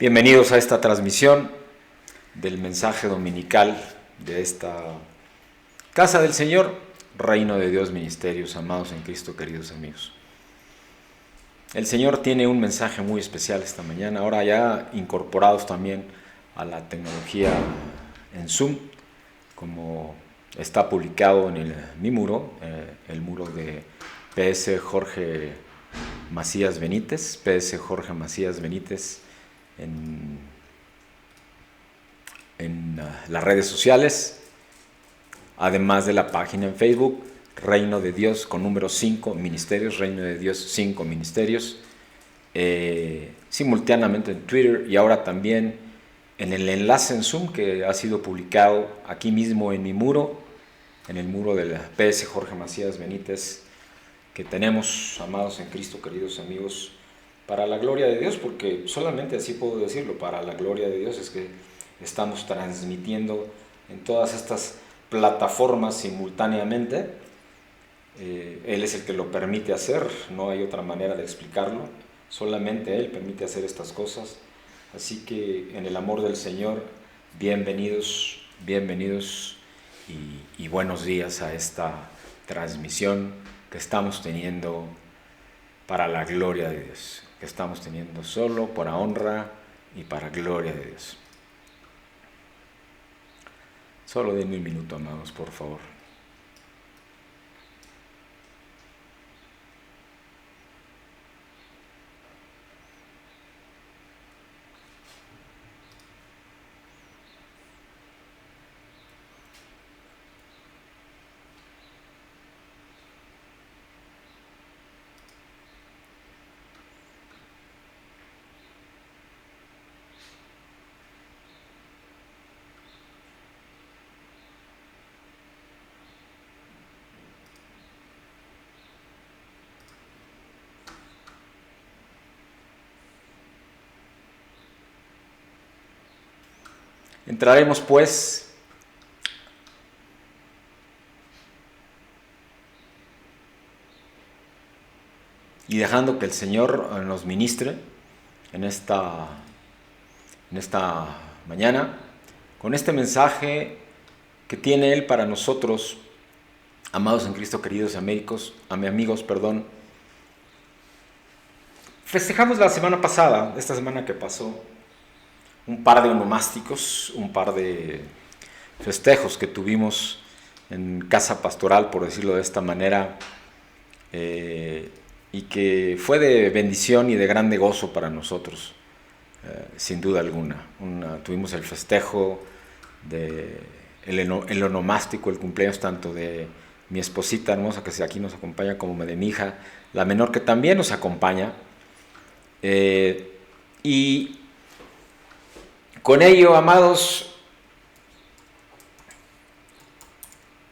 Bienvenidos a esta transmisión del mensaje dominical de esta Casa del Señor, Reino de Dios Ministerios, amados en Cristo, queridos amigos. El Señor tiene un mensaje muy especial esta mañana, ahora ya incorporados también a la tecnología en Zoom, como está publicado en mi muro, el muro de PS Jorge Macías Benítez, PS Jorge Macías Benítez, en las redes sociales, además de la página en Facebook, Reino de Dios con número 5 Ministerios, Reino de Dios 5 Ministerios, simultáneamente en Twitter y ahora también en el enlace en Zoom que ha sido publicado aquí mismo en mi muro, en el muro de la PS Jorge Macías Benítez, que tenemos, amados en Cristo, queridos amigos, para la gloria de Dios, porque solamente así puedo decirlo, para la gloria de Dios es que estamos transmitiendo en todas estas plataformas simultáneamente. Él es el que lo permite hacer, no hay otra manera de explicarlo, solamente Él permite hacer estas cosas. Así que en el amor del Señor, bienvenidos y buenos días a esta transmisión que estamos teniendo para la gloria de Dios, que estamos teniendo solo para honra y para gloria de Dios. Solo denme un minuto, amados, por favor. Entraremos pues y dejando que el Señor nos ministre en esta mañana con este mensaje que tiene Él para nosotros, amados en Cristo, queridos amigos. Festejamos la semana pasada, esta semana que pasó, un par de onomásticos, un par de festejos que tuvimos en casa pastoral, por decirlo de esta manera, y que fue de bendición y de grande gozo para nosotros, sin duda alguna. Tuvimos el festejo, el onomástico, el cumpleaños tanto de mi esposita hermosa que aquí nos acompaña, como de mi hija, la menor, que también nos acompaña, y con ello, amados,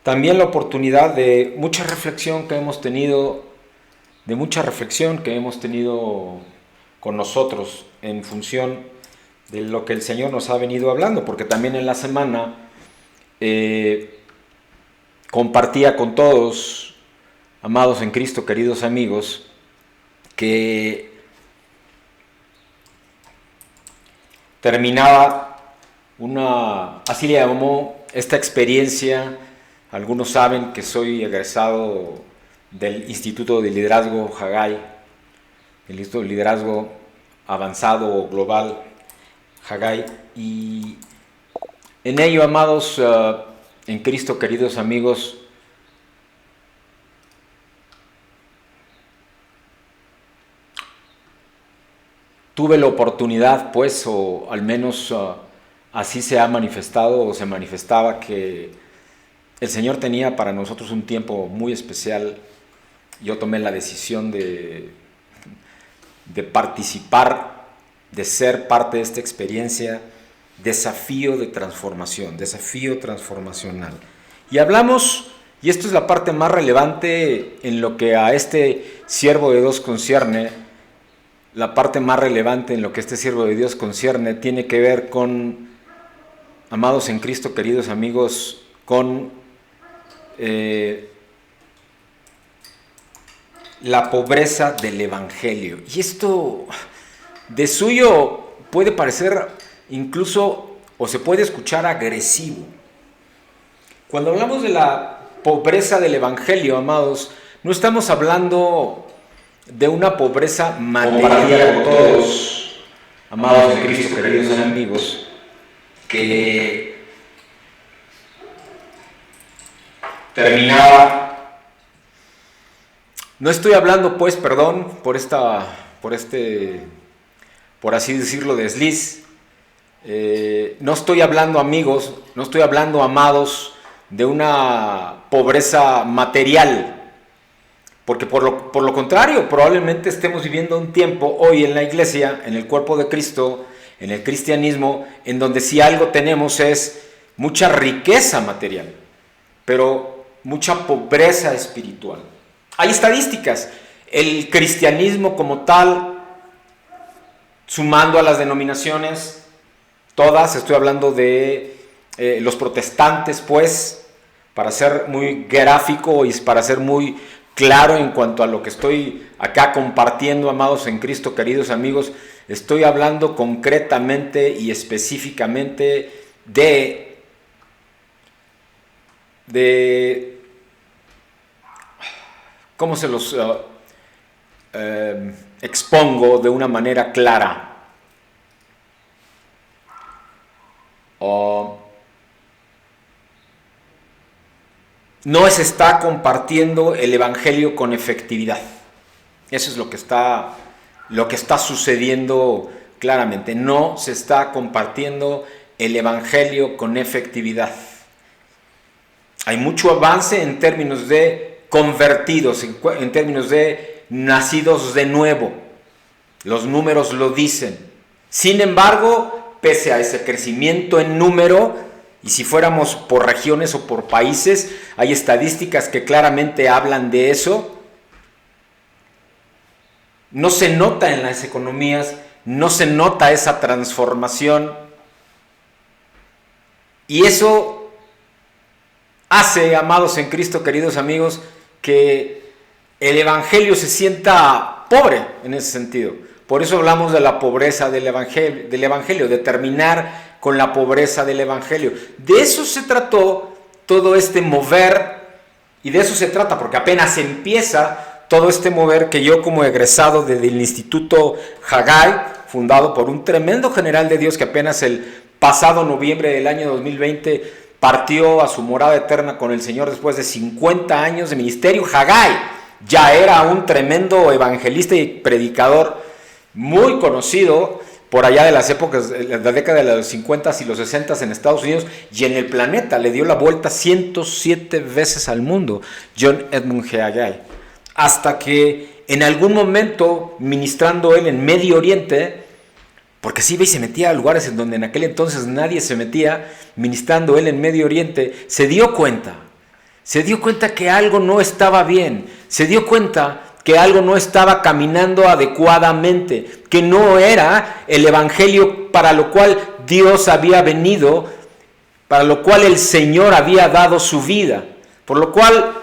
también la oportunidad de mucha reflexión que hemos tenido, con nosotros en función de lo que el Señor nos ha venido hablando, porque también en la semana compartía con todos, amados en Cristo, queridos amigos, que terminaba así le llamó esta experiencia. Algunos saben que soy egresado del Instituto de Liderazgo Haggai, el Instituto de Liderazgo Avanzado Global Haggai, y en ello, amados en Cristo, queridos amigos, tuve la oportunidad, pues, o al menos así se ha manifestado o se manifestaba, que el Señor tenía para nosotros un tiempo muy especial. Yo tomé la decisión de participar, de ser parte de esta experiencia, desafío transformacional. Y hablamos, y esto es la parte más relevante en lo que a este siervo de Dios concierne, tiene que ver con, amados en Cristo, queridos amigos, con la pobreza del Evangelio. Y esto de suyo puede parecer incluso, o se puede escuchar agresivo. Cuando hablamos de la pobreza del Evangelio, amados, no estamos hablando de una pobreza material por todos, amados de Cristo, queridos amigos, que terminaba. No estoy hablando, pues, perdón por así decirlo, desliz. No estoy hablando, amigos, no estoy hablando, amados, de una pobreza material. Porque por lo contrario, probablemente estemos viviendo un tiempo hoy en la iglesia, en el cuerpo de Cristo, en el cristianismo, en donde si algo tenemos es mucha riqueza material, pero mucha pobreza espiritual. Hay estadísticas. El cristianismo como tal, sumando a las denominaciones, todas, estoy hablando de los protestantes, pues, para ser muy gráfico y para ser muy claro en cuanto a lo que estoy acá compartiendo, amados en Cristo, queridos amigos, estoy hablando concretamente y específicamente de ¿cómo se los expongo de una manera clara? No se está compartiendo el Evangelio con efectividad. Eso es lo que está sucediendo claramente. No se está compartiendo el Evangelio con efectividad. Hay mucho avance en términos de convertidos, en términos de nacidos de nuevo. Los números lo dicen. Sin embargo, pese a ese crecimiento en número, y si fuéramos por regiones o por países, hay estadísticas que claramente hablan de eso. No se nota en las economías, no se nota esa transformación. Y eso hace, amados en Cristo, queridos amigos, que el Evangelio se sienta pobre en ese sentido. Por eso hablamos de la pobreza del Evangelio, de terminar con la pobreza del Evangelio. De eso se trató todo este mover, y de eso se trata, porque apenas empieza todo este mover que yo, como egresado del Instituto Haggai, fundado por un tremendo general de Dios que apenas el pasado noviembre del año 2020 partió a su morada eterna con el Señor después de 50 años de ministerio. Haggai ya era un tremendo evangelista y predicador muy conocido por allá de las épocas, de la década de los 50 y los 60 en Estados Unidos y en el planeta. Le dio la vuelta 107 veces al mundo, John Edmund Haggai. Hasta que en algún momento, ministrando él en Medio Oriente, porque sí iba y se metía a lugares en donde en aquel entonces nadie se metía, ministrando él en Medio Oriente, se dio cuenta que algo no estaba bien, se dio cuenta que algo no estaba caminando adecuadamente, que no era el Evangelio para lo cual Dios había venido, para lo cual el Señor había dado su vida, por lo cual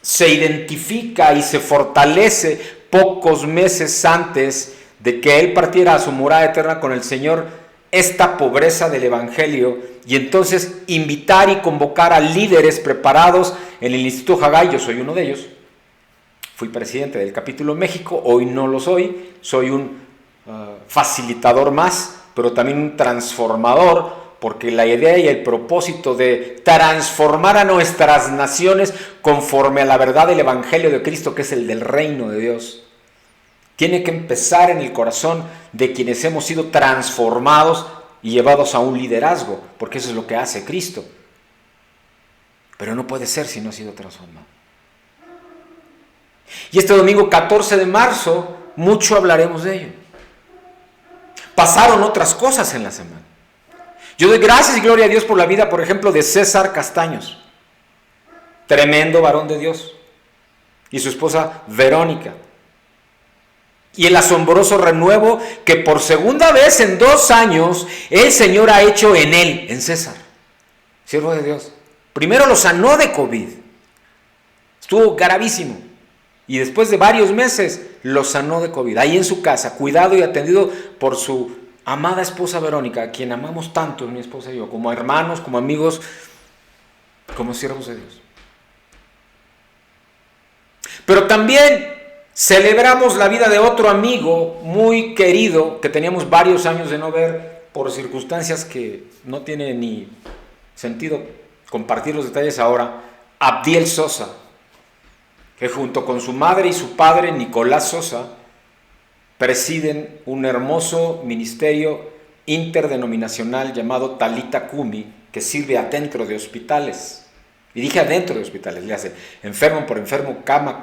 se identifica y se fortalece pocos meses antes de que él partiera a su morada eterna con el Señor, esta pobreza del Evangelio, y entonces invitar y convocar a líderes preparados en el Instituto Haggai. Yo soy uno de ellos, fui presidente del capítulo México, hoy no lo soy un facilitador más, pero también un transformador, porque la idea y el propósito de transformar a nuestras naciones conforme a la verdad del Evangelio de Cristo, que es el del reino de Dios, tiene que empezar en el corazón de quienes hemos sido transformados y llevados a un liderazgo, porque eso es lo que hace Cristo. Pero no puede ser si no ha sido transformado. Y este domingo 14 de marzo, mucho hablaremos de ello. Pasaron otras cosas en la semana. Yo doy gracias y gloria a Dios por la vida, por ejemplo, de César Castaños, tremendo varón de Dios, y su esposa Verónica. Y el asombroso renuevo que por segunda vez en 2 años el Señor ha hecho en él, en César, siervo de Dios. Primero lo sanó de COVID, estuvo gravísimo, Y después de varios meses lo sanó de COVID, ahí en su casa, cuidado y atendido por su amada esposa Verónica, a quien amamos tanto, mi esposa y yo, como hermanos, como amigos, como siervos de Dios. Pero también celebramos la vida de otro amigo muy querido que teníamos varios años de no ver por circunstancias que no tiene ni sentido compartir los detalles ahora. Abdiel Sosa, que junto con su madre y su padre Nicolás Sosa presiden un hermoso ministerio interdenominacional llamado Talita Cumi, que sirve adentro de hospitales. Y dije adentro de hospitales, le hace enfermo por enfermo, cama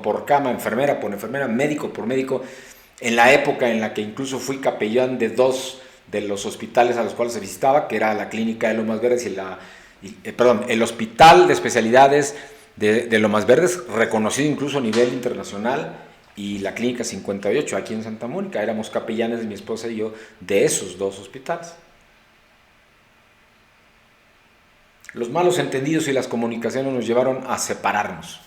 por cama, enfermera por enfermera, médico por médico. En la época en la que incluso fui capellán de 2 de los hospitales a los cuales se visitaba, que era la clínica de Lomas Verdes el hospital de especialidades de Lomas Verdes, reconocido incluso a nivel internacional, y la clínica 58 aquí en Santa Mónica. Éramos capellanes, mi esposa y yo, de esos 2 hospitales. Los malos entendidos y las comunicaciones nos llevaron a separarnos,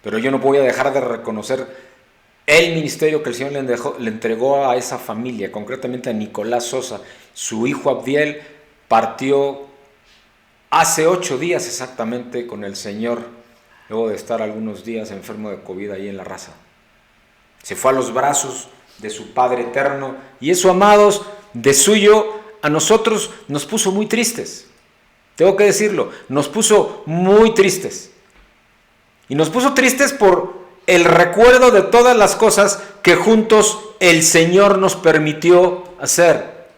pero yo no voy a dejar de reconocer el ministerio que el Señor le entregó a esa familia, concretamente a Nicolás Sosa. Su hijo Abdiel partió hace 8 días exactamente con el Señor, luego de estar algunos días enfermo de COVID ahí en La Raza. Se fue a los brazos de su Padre eterno, y eso, amados, de suyo a nosotros nos puso muy tristes. Tengo que decirlo, nos puso muy tristes. Y nos puso tristes por el recuerdo de todas las cosas que juntos el Señor nos permitió hacer,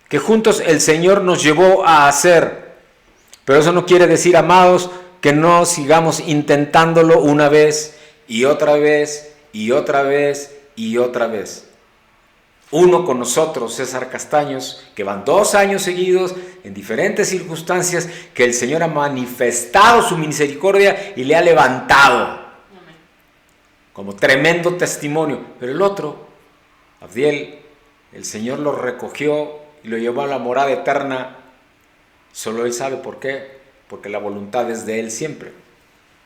que juntos el Señor nos llevó a hacer. Pero eso no quiere decir, amados, que no sigamos intentándolo una vez y otra vez y otra vez y otra vez. Uno con nosotros, César Castaños, que van 2 años seguidos en diferentes circunstancias, que el Señor ha manifestado su misericordia y le ha levantado como tremendo testimonio. Pero el otro, Abdiel, el Señor lo recogió y lo llevó a la morada eterna. Solo Él sabe por qué, porque la voluntad es de Él siempre.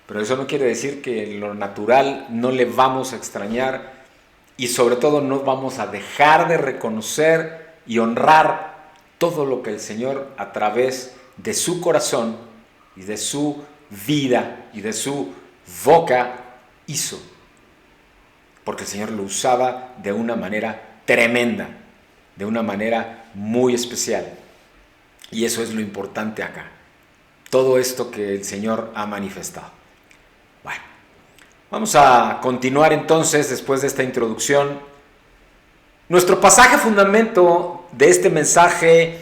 Pero eso no quiere decir que en lo natural no le vamos a extrañar, y sobre todo no vamos a dejar de reconocer y honrar todo lo que el Señor, a través de su corazón y de su vida y de su boca, hizo. Porque el Señor lo usaba de una manera tremenda, de una manera muy especial. Y eso es lo importante acá. Todo esto que el Señor ha manifestado. Bueno, vamos a continuar entonces después de esta introducción. Nuestro pasaje fundamento de este mensaje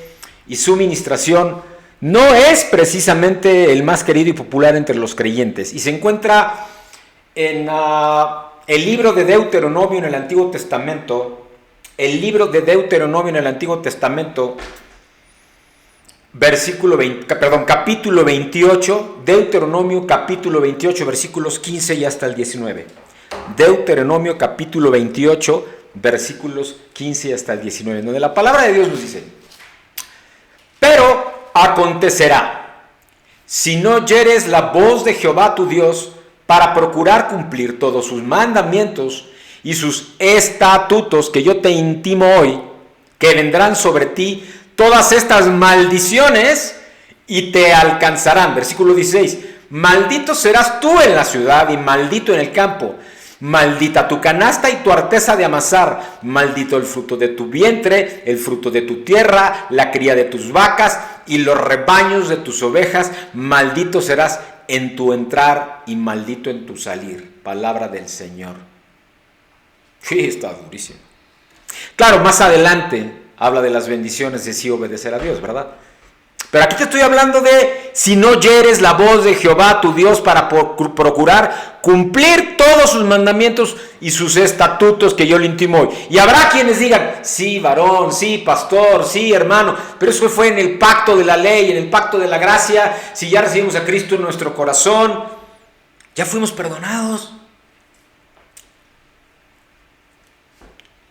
y su ministración no es precisamente el más querido y popular entre los creyentes, y se encuentra en el libro de Deuteronomio en el Antiguo Testamento. El libro de Deuteronomio en el Antiguo Testamento, capítulo 28, Deuteronomio capítulo 28, versículos 15 y hasta el 19. Deuteronomio capítulo 28, versículos 15 y hasta el 19, donde la palabra de Dios nos dice: pero acontecerá, si no oyeres la voz de Jehová tu Dios, para procurar cumplir todos sus mandamientos y sus estatutos que yo te intimo hoy, que vendrán sobre ti todas estas maldiciones y te alcanzarán. Versículo 16. Maldito serás tú en la ciudad y maldito en el campo. Maldita tu canasta y tu arteza de amasar. Maldito el fruto de tu vientre, el fruto de tu tierra, la cría de tus vacas y los rebaños de tus ovejas. Maldito serás en tu entrar y maldito en tu salir. Palabra del Señor. Sí, está durísimo. Claro, más adelante habla de las bendiciones de sí obedecer a Dios, ¿verdad? Pero aquí te estoy hablando de si no oyeres la voz de Jehová tu Dios para procurar cumplir todos sus mandamientos y sus estatutos que yo le intimo hoy. Y habrá quienes digan: sí, varón, sí, pastor, sí, hermano, pero eso fue en el pacto de la ley, en el pacto de la gracia. Si ya recibimos a Cristo en nuestro corazón, ya fuimos perdonados.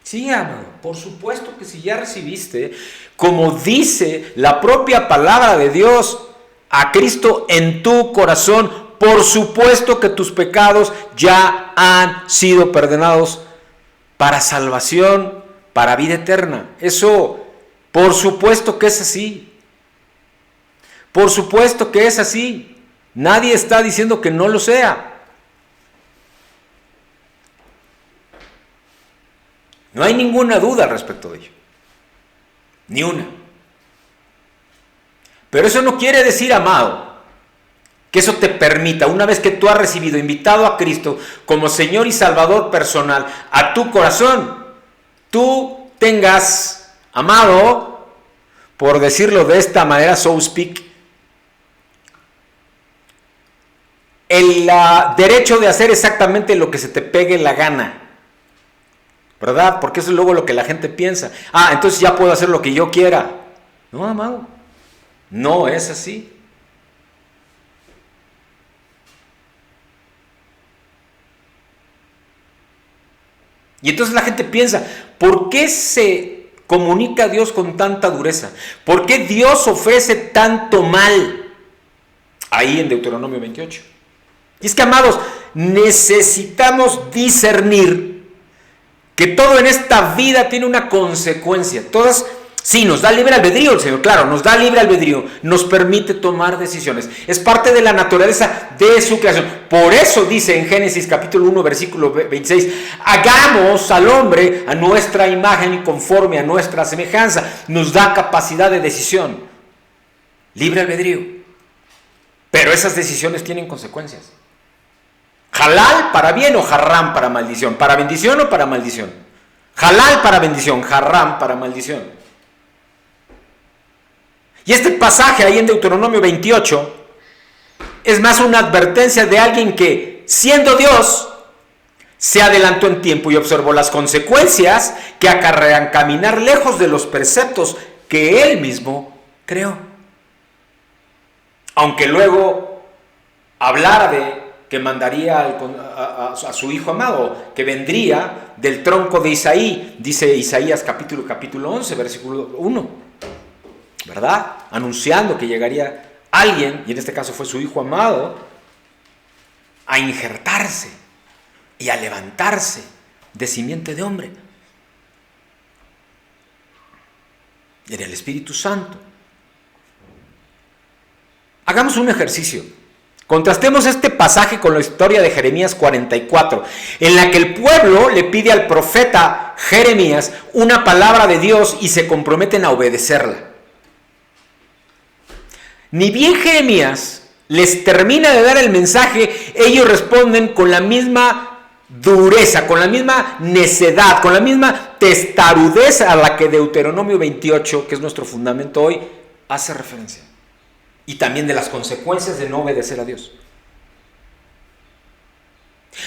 Sí, amado, por supuesto que si ya recibiste, como dice la propia palabra de Dios, a Cristo en tu corazón por supuesto que tus pecados ya han sido perdonados para salvación, para vida eterna. Eso, por supuesto que es así. Por supuesto que es así. Nadie está diciendo que no lo sea. No hay ninguna duda al respecto de ello. Ni una. Pero eso no quiere decir, amado, que eso te permita, una vez que tú has recibido, invitado a Cristo como Señor y Salvador personal a tu corazón, tú tengas, amado, por decirlo de esta manera, so speak, el derecho de hacer exactamente lo que se te pegue la gana, ¿verdad? Porque eso es luego lo que la gente piensa. Entonces ya puedo hacer lo que yo quiera. No, amado, no es así. Y entonces la gente piensa, ¿por qué se comunica Dios con tanta dureza? ¿Por qué Dios ofrece tanto mal? Ahí en Deuteronomio 28. Y es que, amados, necesitamos discernir que todo en esta vida tiene una consecuencia. Todas, sí, nos da libre albedrío el Señor, claro, nos da libre albedrío, nos permite tomar decisiones. Es parte de la naturaleza de su creación. Por eso dice en Génesis capítulo 1, versículo 26, hagamos al hombre a nuestra imagen y conforme a nuestra semejanza. Nos da capacidad de decisión, libre albedrío. Pero esas decisiones tienen consecuencias. Halal para bien o haram para maldición. Para bendición o para maldición. Halal para bendición, haram para maldición. Y este pasaje ahí en Deuteronomio 28 es más una advertencia de alguien que, siendo Dios, se adelantó en tiempo y observó las consecuencias que acarrean caminar lejos de los preceptos que Él mismo creó. Aunque luego hablara de que mandaría a su hijo amado, que vendría del tronco de Isaí, dice Isaías capítulo 11, versículo 1, ¿verdad? Anunciando que llegaría alguien, y en este caso fue su hijo amado, a injertarse y a levantarse de simiente de hombre. Era el Espíritu Santo. Hagamos un ejercicio. Contrastemos este pasaje con la historia de Jeremías 44, en la que el pueblo le pide al profeta Jeremías una palabra de Dios y se comprometen a obedecerla. Ni bien Jeremías les termina de dar el mensaje, ellos responden con la misma dureza, con la misma necedad, con la misma testarudez a la que Deuteronomio 28, que es nuestro fundamento hoy, hace referencia. Y también de las consecuencias de no obedecer a Dios.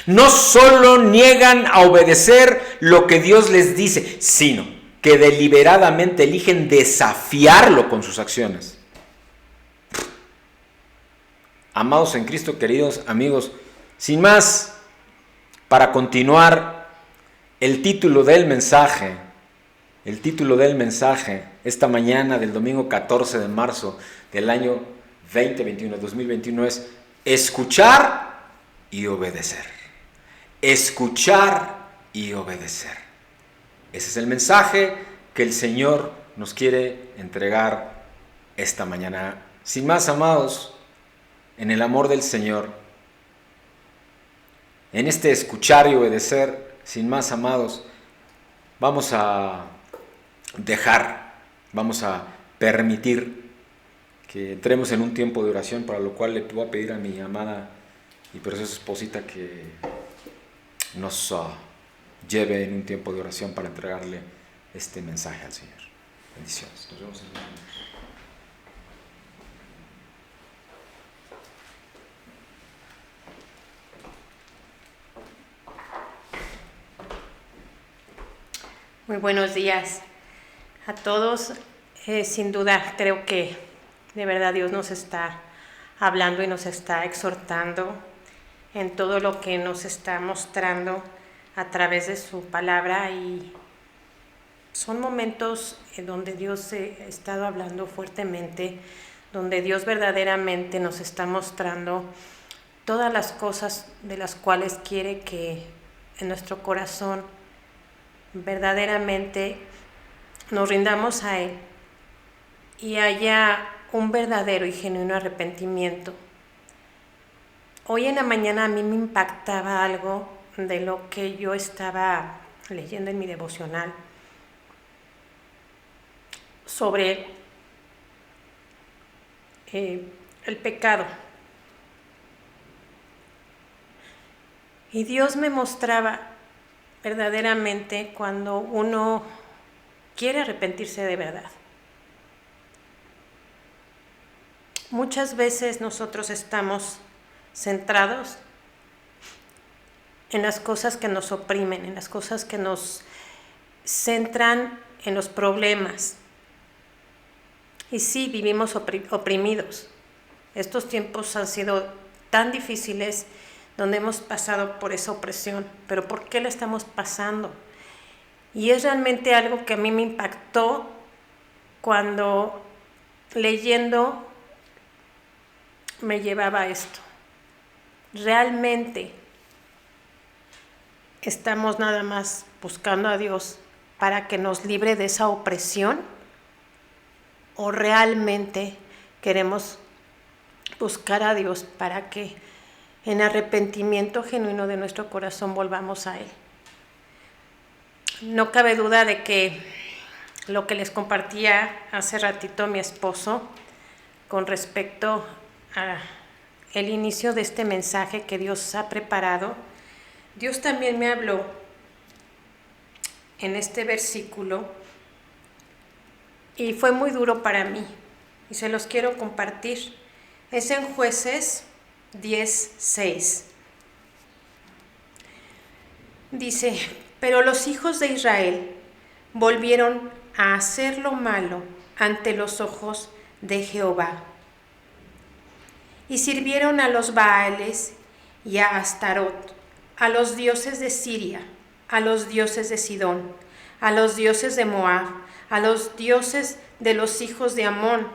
No solo niegan a obedecer lo que Dios les dice, sino que deliberadamente eligen desafiarlo con sus acciones. Amados en Cristo, queridos amigos, sin más, para continuar, el título del mensaje esta mañana del domingo 14 de marzo del año 2021 es escuchar y obedecer. Escuchar y obedecer. Ese es el mensaje que el Señor nos quiere entregar esta mañana. Sin más, amados, en el amor del Señor, en este escuchar y obedecer, sin más, amados, vamos a permitir que entremos en un tiempo de oración, para lo cual le voy a pedir a mi amada y preciosa esposita que nos lleve en un tiempo de oración para entregarle este mensaje al Señor. Bendiciones. Nos vemos en el momento. Muy buenos días a todos. Sin duda creo que de verdad Dios nos está hablando y nos está exhortando en todo lo que nos está mostrando a través de su palabra, y son momentos donde Dios ha estado hablando fuertemente, donde Dios verdaderamente nos está mostrando todas las cosas de las cuales quiere que en nuestro corazón verdaderamente nos rindamos a Él y haya un verdadero y genuino arrepentimiento. Hoy en la mañana a mí me impactaba algo de lo que yo estaba leyendo en mi devocional sobre el pecado. Y Dios me mostraba verdaderamente cuando uno quiere arrepentirse de verdad. Muchas veces nosotros estamos centrados en las cosas que nos oprimen, en las cosas que nos centran en los problemas. Y sí, vivimos oprimidos. Estos tiempos han sido tan difíciles donde hemos pasado por esa opresión. Pero ¿por qué la estamos pasando? Y es realmente algo que a mí me impactó cuando leyendo me llevaba a esto. Realmente estamos nada más buscando a Dios para que nos libre de esa opresión, o realmente queremos buscar a Dios para que en arrepentimiento genuino de nuestro corazón volvamos a Él. No cabe duda de que lo que les compartía hace ratito mi esposo con respecto a el inicio de este mensaje que Dios ha preparado, Dios también me habló en este versículo y fue muy duro para mí y se los quiero compartir. Es en Jueces 10:6. Dice: pero los hijos de Israel volvieron a hacer lo malo ante los ojos de Jehová, y sirvieron a los Baales y a Astarot, a los dioses de Siria, a los dioses de Sidón, a los dioses de Moab, a los dioses de los hijos de Amón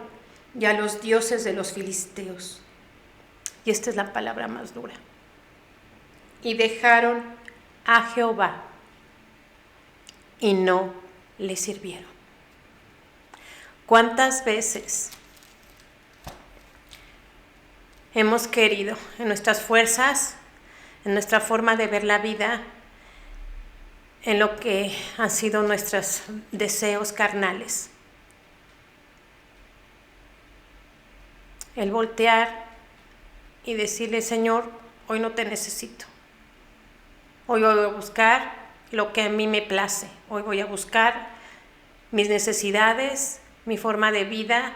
y a los dioses de los filisteos. Y esta es la palabra más dura. Y dejaron a Jehová y no le sirvieron. ¿Cuántas veces hemos querido en nuestras fuerzas, en nuestra forma de ver la vida, en lo que han sido nuestros deseos carnales, el voltear y decirle: Señor, hoy no te necesito, hoy voy a buscar lo que a mí me place, hoy voy a buscar mis necesidades, mi forma de vida,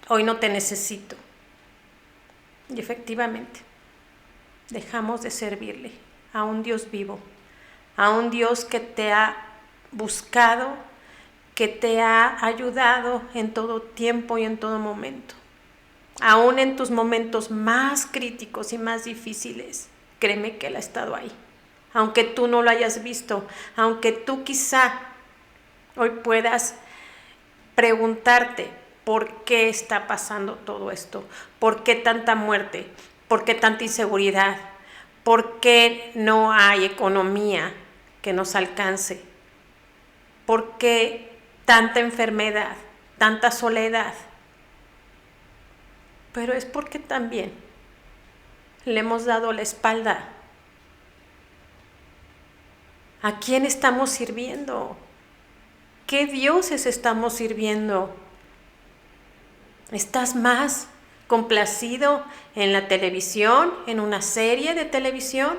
hoy no te necesito? Y efectivamente dejamos de servirle a un Dios vivo, a un Dios que te ha buscado, que te ha ayudado en todo tiempo y en todo momento. Aún en tus momentos más críticos y más difíciles, créeme que Él ha estado ahí. Aunque tú no lo hayas visto, aunque tú quizá hoy puedas preguntarte: ¿por qué está pasando todo esto? ¿Por qué tanta muerte? ¿Por qué tanta inseguridad? ¿Por qué no hay economía que nos alcance? ¿Por qué tanta enfermedad, tanta soledad? Pero es porque también le hemos dado la espalda. ¿A quién estamos sirviendo? ¿Qué dioses estamos sirviendo? ¿Estás más complacido en la televisión, en una serie de televisión?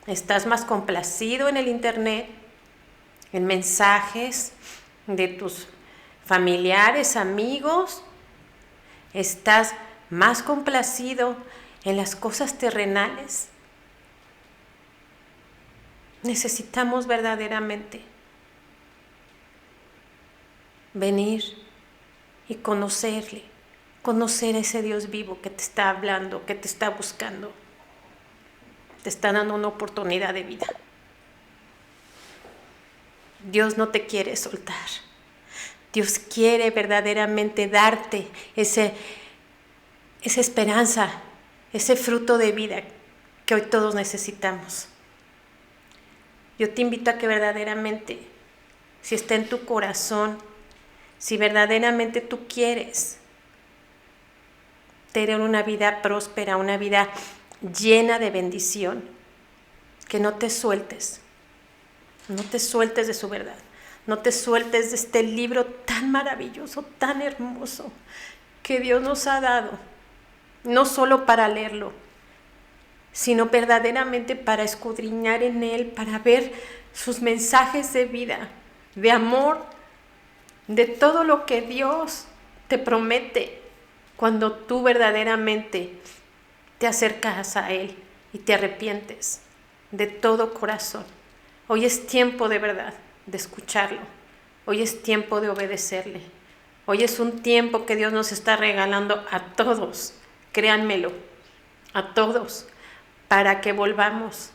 ¿Estás más complacido en el internet, en mensajes de tus familiares, amigos? ¿Estás más complacido en las cosas terrenales? Necesitamos verdaderamente venir y conocerle, conocer a ese Dios vivo que te está hablando, que te está buscando, te está dando una oportunidad de vida. Dios no te quiere soltar. Dios quiere verdaderamente darte esa esperanza, ese fruto de vida que hoy todos necesitamos. Yo te invito a que verdaderamente, si está en tu corazón, si verdaderamente tú quieres tener una vida próspera, una vida llena de bendición, que no te sueltes de su verdad, no te sueltes de este libro tan maravilloso, tan hermoso, que Dios nos ha dado, no solo para leerlo, sino verdaderamente para escudriñar en él, para ver sus mensajes de vida, de amor, de todo lo que Dios te promete cuando tú verdaderamente te acercas a Él y te arrepientes de todo corazón. Hoy es tiempo de verdad de escucharlo. Hoy es tiempo de obedecerle. Hoy es un tiempo que Dios nos está regalando a todos, créanmelo, a todos, para que volvamos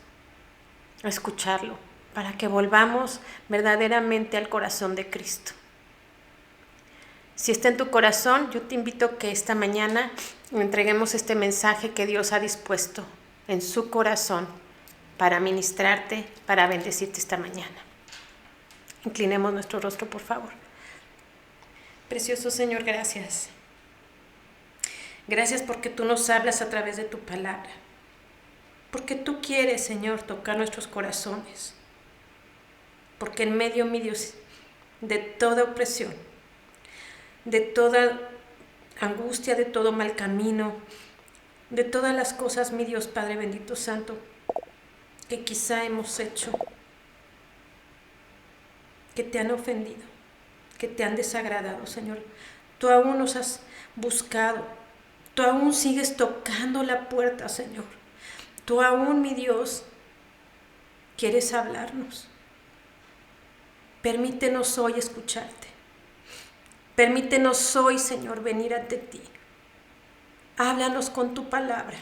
a escucharlo, para que volvamos verdaderamente al corazón de Cristo. Si está en tu corazón, yo te invito a que esta mañana entreguemos este mensaje que Dios ha dispuesto en su corazón para ministrarte, para bendecirte esta mañana. Inclinemos nuestro rostro, por favor. Precioso Señor, gracias. Gracias porque tú nos hablas a través de tu palabra. Porque tú quieres, Señor, tocar nuestros corazones. Porque en medio, mi Dios, de toda opresión, de toda angustia, de todo mal camino, de todas las cosas, mi Dios Padre bendito santo, que quizá hemos hecho, que te han ofendido, que te han desagradado, Señor. Tú aún nos has buscado, tú aún sigues tocando la puerta, Señor. Tú aún, mi Dios, quieres hablarnos. Permítenos hoy escucharte. Permítenos hoy, Señor, venir ante ti. Háblanos con tu palabra.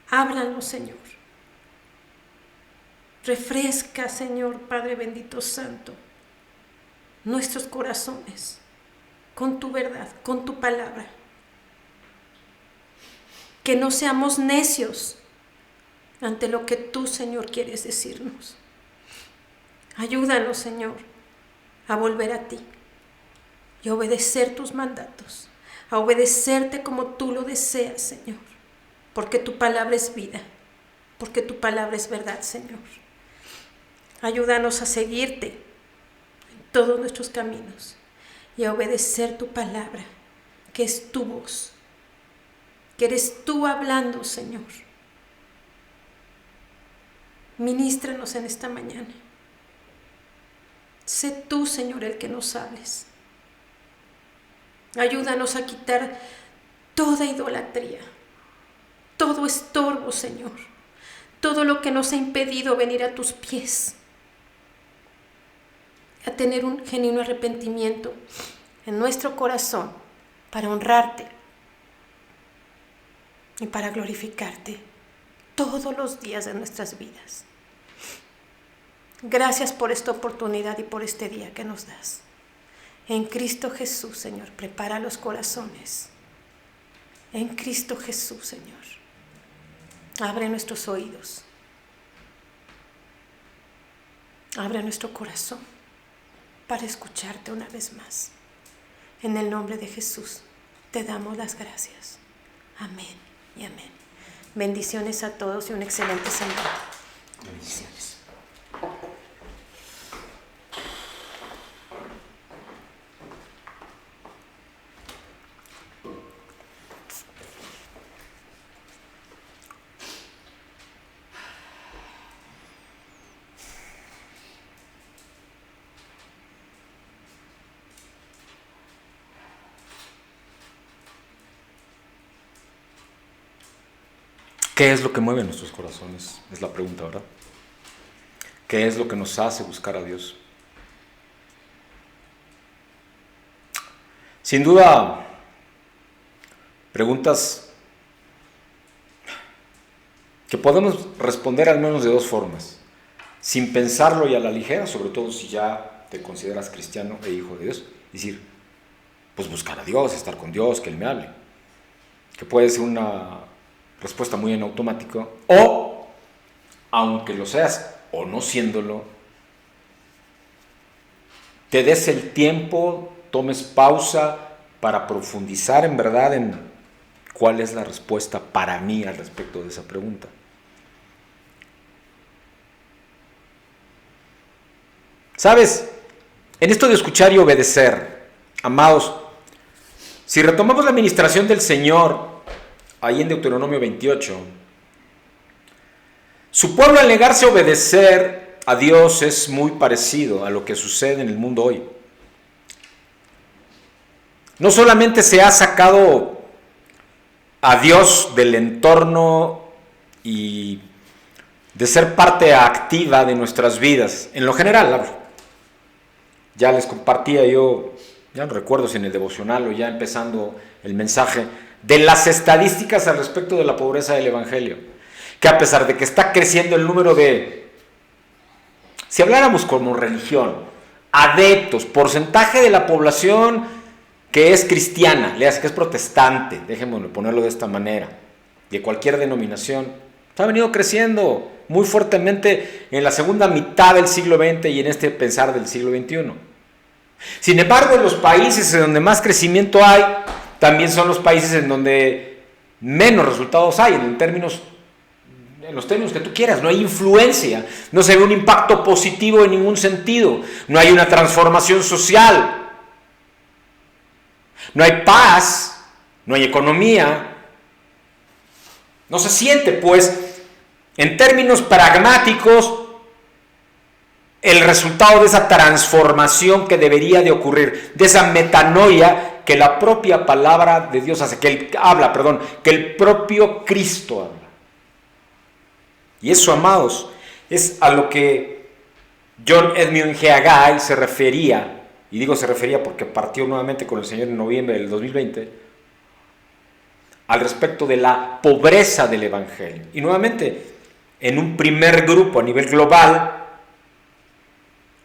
Háblanos, Señor. Refresca, Señor, Padre bendito santo, nuestros corazones con tu verdad, con tu palabra. Que no seamos necios ante lo que tú, Señor, quieres decirnos. Ayúdanos, Señor, a volver a ti y a obedecer tus mandatos, a obedecerte como tú lo deseas, Señor, porque tu palabra es vida, porque tu palabra es verdad, Señor. Ayúdanos a seguirte en todos nuestros caminos y a obedecer tu palabra, que es tu voz, que eres tú hablando, Señor. Ministranos en esta mañana. Sé tú, Señor, el que nos hables. Ayúdanos a quitar toda idolatría, todo estorbo, Señor, todo lo que nos ha impedido venir a tus pies, a tener un genuino arrepentimiento en nuestro corazón para honrarte y para glorificarte todos los días de nuestras vidas. Gracias por esta oportunidad y por este día que nos das. En Cristo Jesús, Señor, prepara los corazones. En Cristo Jesús, Señor, abre nuestros oídos. Abre nuestro corazón para escucharte una vez más. En el nombre de Jesús te damos las gracias. Amén y amén. Bendiciones a todos y un excelente semana. Bendiciones. ¿Qué es lo que mueve nuestros corazones? Es la pregunta, ¿verdad? ¿Qué es lo que nos hace buscar a Dios? Sin duda, preguntas que podemos responder al menos de dos formas. Sin pensarlo y a la ligera, sobre todo si ya te consideras cristiano e hijo de Dios. Decir, pues buscar a Dios, estar con Dios, que Él me hable. Que puede ser una respuesta muy en automático, o, aunque lo seas o no siéndolo, te des el tiempo, tomes pausa para profundizar en verdad en cuál es la respuesta para mí al respecto de esa pregunta. ¿Sabes? En esto de escuchar y obedecer, amados, si retomamos la administración del Señor, ahí en Deuteronomio 28, su pueblo al negarse a obedecer a Dios es muy parecido a lo que sucede en el mundo hoy. No solamente se ha sacado a Dios del entorno y de ser parte activa de nuestras vidas, en lo general, ya les compartía yo, ya no recuerdo si en el devocional o ya empezando el mensaje, de las estadísticas al respecto de la pobreza del Evangelio, que a pesar de que está creciendo el número de, si habláramos como religión, adeptos, porcentaje de la población que es cristiana, que es protestante, déjenme ponerlo de esta manera, de cualquier denominación, ha venido creciendo muy fuertemente en la segunda mitad del siglo XX y en este pensar del siglo XXI. Sin embargo, en los países en donde más crecimiento hay, también son los países en donde menos resultados hay, en los términos que tú quieras. No hay influencia, no se ve un impacto positivo en ningún sentido, no hay una transformación social, no hay paz, no hay economía, no se siente, pues, en términos pragmáticos, el resultado de esa transformación que debería de ocurrir, de esa metanoia que la propia palabra de Dios hace, que el propio Cristo habla. Y eso, amados, es a lo que John Edmund Haggai se refería, y digo se refería porque partió nuevamente con el Señor en noviembre del 2020, al respecto de la pobreza del Evangelio. Y nuevamente, en un primer grupo a nivel global,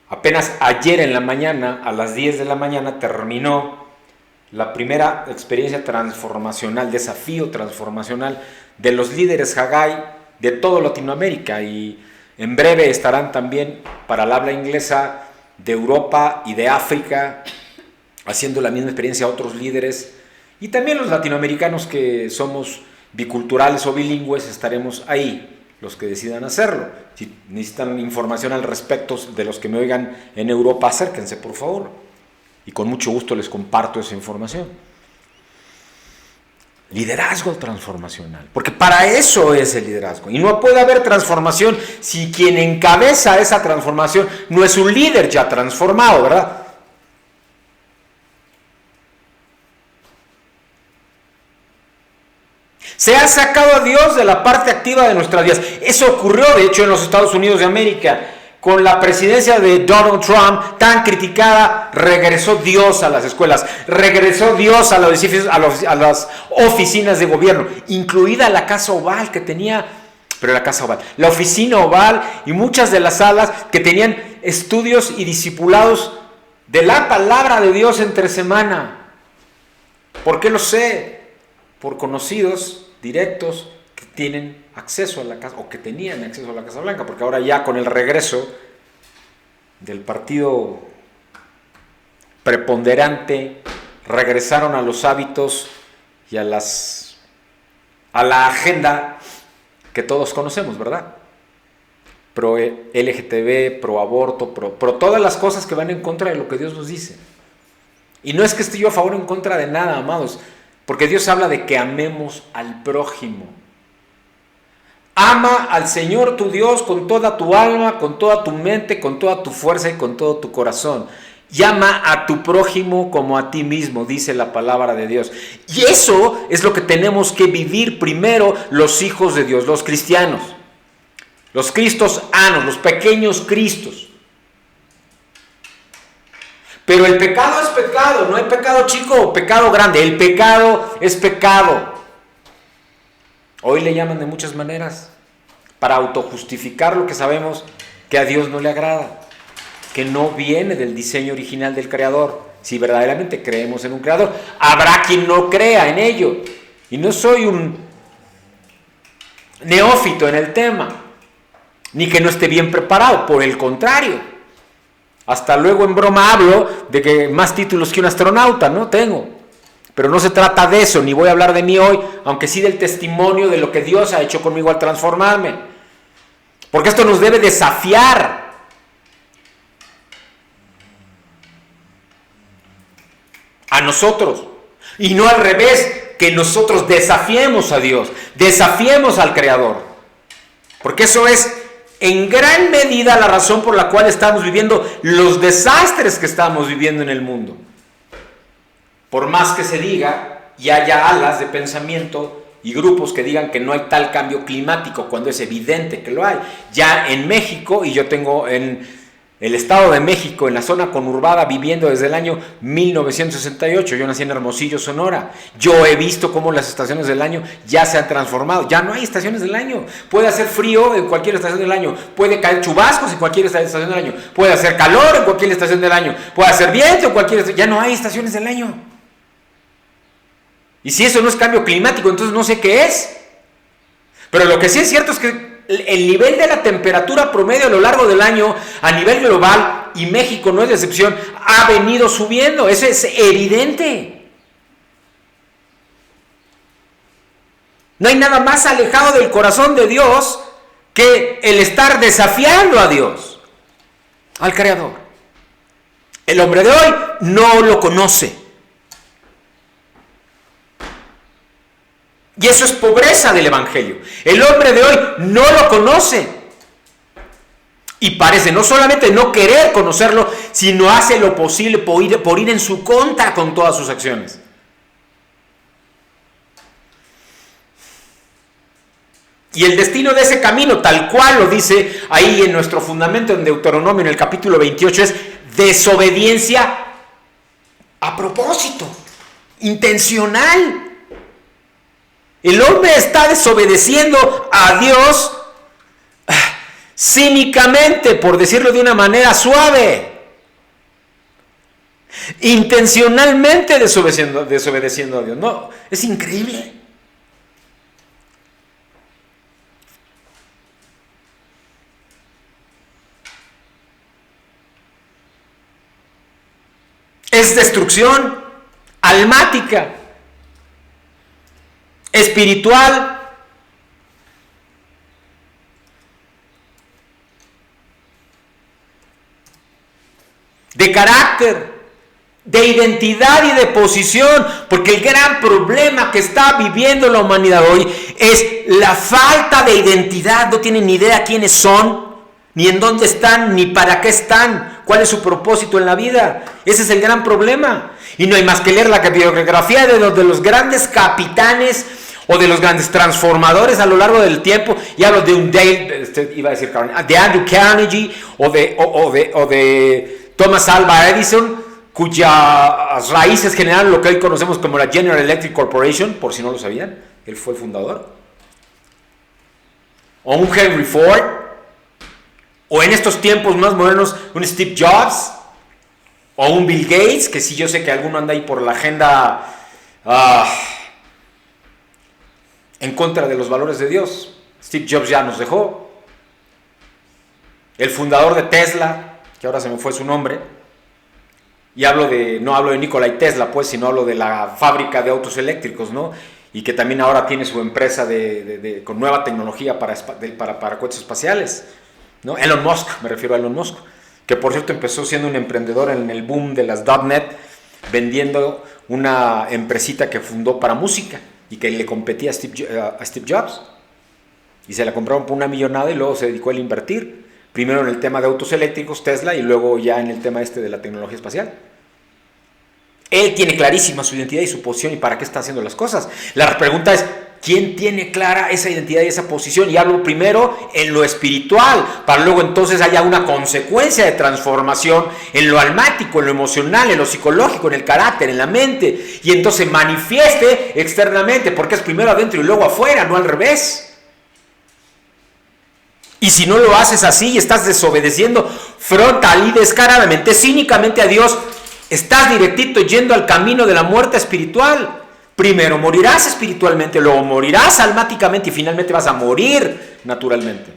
apenas ayer en la mañana, a las 10 de la mañana, terminó la primera experiencia transformacional, desafío transformacional de los líderes Haggai de toda Latinoamérica, y en breve estarán también para el habla inglesa de Europa y de África haciendo la misma experiencia otros líderes, y también los latinoamericanos que somos biculturales o bilingües estaremos ahí, los que decidan hacerlo. Si necesitan información al respecto de los que me oigan en Europa, acérquense por favor, y con mucho gusto les comparto esa información. Liderazgo transformacional, porque para eso es el liderazgo, y no puede haber transformación si quien encabeza esa transformación no es un líder ya transformado, ¿verdad? Se ha sacado a Dios de la parte activa de nuestras vidas. Eso ocurrió, de hecho, en los Estados Unidos de América. Con la presidencia de Donald Trump, tan criticada, regresó Dios a las escuelas, regresó Dios a las oficinas de gobierno, incluida la Casa Oval que tenía, la Oficina Oval y muchas de las salas que tenían estudios y discipulados de la palabra de Dios entre semana. ¿Por qué lo sé? Por conocidos directos que tienen acceso a la casa, o que tenían acceso a la Casa Blanca, porque ahora ya con el regreso del partido preponderante regresaron a los hábitos y a la agenda que todos conocemos, ¿verdad? Pro LGTB, pro aborto, pro todas las cosas que van en contra de lo que Dios nos dice. Y no es que esté yo a favor o en contra de nada, amados, porque Dios habla de que amemos al prójimo. Ama al Señor tu Dios con toda tu alma, con toda tu mente, con toda tu fuerza y con todo tu corazón. Y ama a tu prójimo como a ti mismo, dice la palabra de Dios. Y eso es lo que tenemos que vivir primero los hijos de Dios, los cristianos. Los cristosanos, los pequeños cristos. Pero el pecado es pecado, no hay pecado chico o pecado grande. El pecado es pecado. Hoy le llaman de muchas maneras para autojustificar lo que sabemos que a Dios no le agrada, que no viene del diseño original del Creador. Si verdaderamente creemos en un Creador, habrá quien no crea en ello. Y no soy un neófito en el tema, ni que no esté bien preparado, por el contrario. Hasta luego en broma hablo de que más títulos que un astronauta, ¿no? Tengo. Pero no se trata de eso, ni voy a hablar de mí hoy, aunque sí del testimonio de lo que Dios ha hecho conmigo al transformarme. Porque esto nos debe desafiar. A nosotros. Y no al revés, que nosotros desafiemos a Dios, desafiemos al Creador. Porque eso es en gran medida la razón por la cual estamos viviendo los desastres que estamos viviendo en el mundo. Por más que se diga y haya alas de pensamiento y grupos que digan que no hay tal cambio climático, cuando es evidente que lo hay. Ya en México, y yo tengo en el Estado de México, en la zona conurbada, viviendo desde el año 1968. Yo nací en Hermosillo, Sonora. Yo he visto cómo las estaciones del año ya se han transformado. Ya no hay estaciones del año. Puede hacer frío en cualquier estación del año. Puede caer chubascos en cualquier estación del año. Puede hacer calor en cualquier estación del año. Puede hacer viento en cualquier estación. Ya no hay estaciones del año. Y si eso no es cambio climático, entonces no sé qué es. Pero lo que sí es cierto es que el nivel de la temperatura promedio a lo largo del año a nivel global, y México no es la excepción, ha venido subiendo. Eso es evidente. No hay nada más alejado del corazón de Dios que el estar desafiando a Dios, al Creador. El hombre de hoy no lo conoce. Y eso es pobreza del Evangelio. El hombre de hoy no lo conoce. Y parece no solamente no querer conocerlo, sino hace lo posible por ir en su contra con todas sus acciones. Y el destino de ese camino, tal cual lo dice ahí en nuestro fundamento en Deuteronomio, en el capítulo 28, es desobediencia a propósito, intencional. El hombre está desobedeciendo a Dios cínicamente, por decirlo de una manera suave. Intencionalmente desobedeciendo a Dios. No, es increíble. Es destrucción almática, espiritual, de carácter, de identidad y de posición, porque el gran problema que está viviendo la humanidad hoy es la falta de identidad. No tienen ni idea quiénes son, ni en dónde están, ni para qué están, cuál es su propósito en la vida. Ese es el gran problema. Y no hay más que leer la biografía de los grandes capitanes o de los grandes transformadores a lo largo del tiempo. Y hablo de de Andrew Carnegie o de Thomas Alva Edison, cuyas raíces generaron lo que hoy conocemos como la General Electric Corporation, por si no lo sabían. Él fue el fundador. O un Henry Ford, o en estos tiempos más modernos un Steve Jobs, o un Bill Gates, que sí, yo sé que alguno anda ahí por la agenda en contra de los valores de Dios. Steve Jobs ya nos dejó. El fundador de Tesla, que ahora se me fue su nombre, y no hablo de Nikola Tesla, pues, sino hablo de la fábrica de autos eléctricos, ¿no? Y que también ahora tiene su empresa con nueva tecnología para cohetes espaciales, ¿no? Elon Musk, me refiero a Elon Musk, que por cierto empezó siendo un emprendedor en el boom de las .NET, vendiendo una empresita que fundó para música y que le competía a Steve Jobs, y se la compraron por una millonada y luego se dedicó a invertir, primero en el tema de autos eléctricos, Tesla, y luego ya en el tema de la tecnología espacial. Él tiene clarísima su identidad y su posición y para qué está haciendo las cosas. La pregunta es, ¿quién tiene clara esa identidad y esa posición? Y hablo primero en lo espiritual, para luego entonces haya una consecuencia de transformación en lo almático, en lo emocional, en lo psicológico, en el carácter, en la mente, y entonces manifieste externamente, porque es primero adentro y luego afuera, no al revés. Y si no lo haces así y estás desobedeciendo frontal y descaradamente, cínicamente a Dios, estás directito yendo al camino de la muerte espiritual. Primero morirás espiritualmente, luego morirás almáticamente y finalmente vas a morir naturalmente.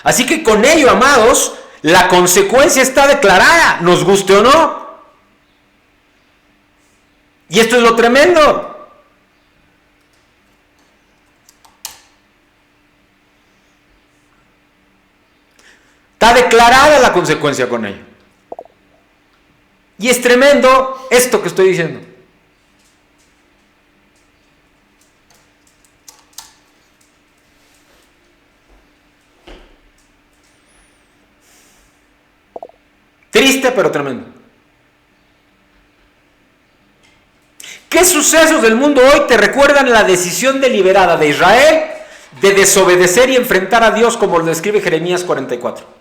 Así que con ello, amados, la consecuencia está declarada, nos guste o no. Y esto es lo tremendo. Está declarada la consecuencia con ello. Y es tremendo esto que estoy diciendo. Triste, pero tremendo. ¿Qué sucesos del mundo hoy te recuerdan la decisión deliberada de Israel de desobedecer y enfrentar a Dios, como lo describe Jeremías 44?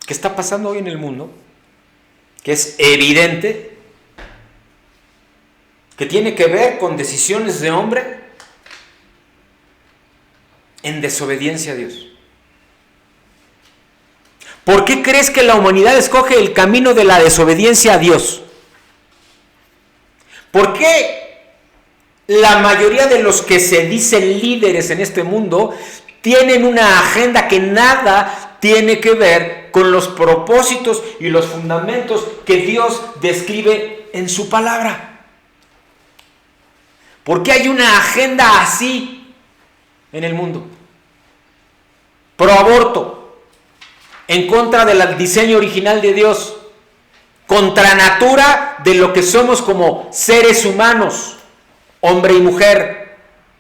¿Qué está pasando hoy en el mundo? Que es evidente, que tiene que ver con decisiones de hombre en desobediencia a Dios. ¿Por qué crees que la humanidad escoge el camino de la desobediencia a Dios? ¿Por qué la mayoría de los que se dicen líderes en este mundo tienen una agenda que nada tiene que ver con los propósitos y los fundamentos que Dios describe en su palabra? ¿Por qué hay una agenda así en el mundo? Pro aborto, en contra del diseño original de Dios, contra natura de lo que somos como seres humanos, hombre y mujer.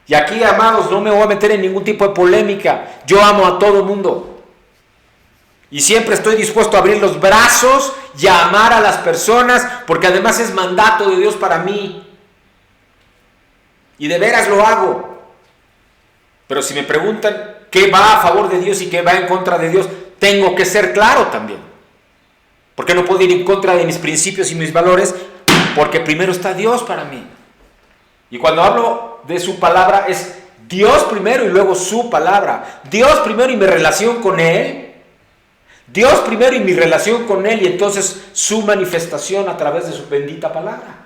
Y aquí, amados, no me voy a meter en ningún tipo de polémica. Yo amo a todo mundo. Y siempre estoy dispuesto a abrir los brazos y a amar a las personas, porque además es mandato de Dios para mí. Y de veras lo hago. Pero si me preguntan qué va a favor de Dios y qué va en contra de Dios, tengo que ser claro también. Porque no puedo ir en contra de mis principios y mis valores, porque primero está Dios para mí. Y cuando hablo de su palabra es Dios primero y luego su palabra. Dios primero y mi relación con Él. Dios primero y mi relación con Él y entonces su manifestación a través de su bendita palabra.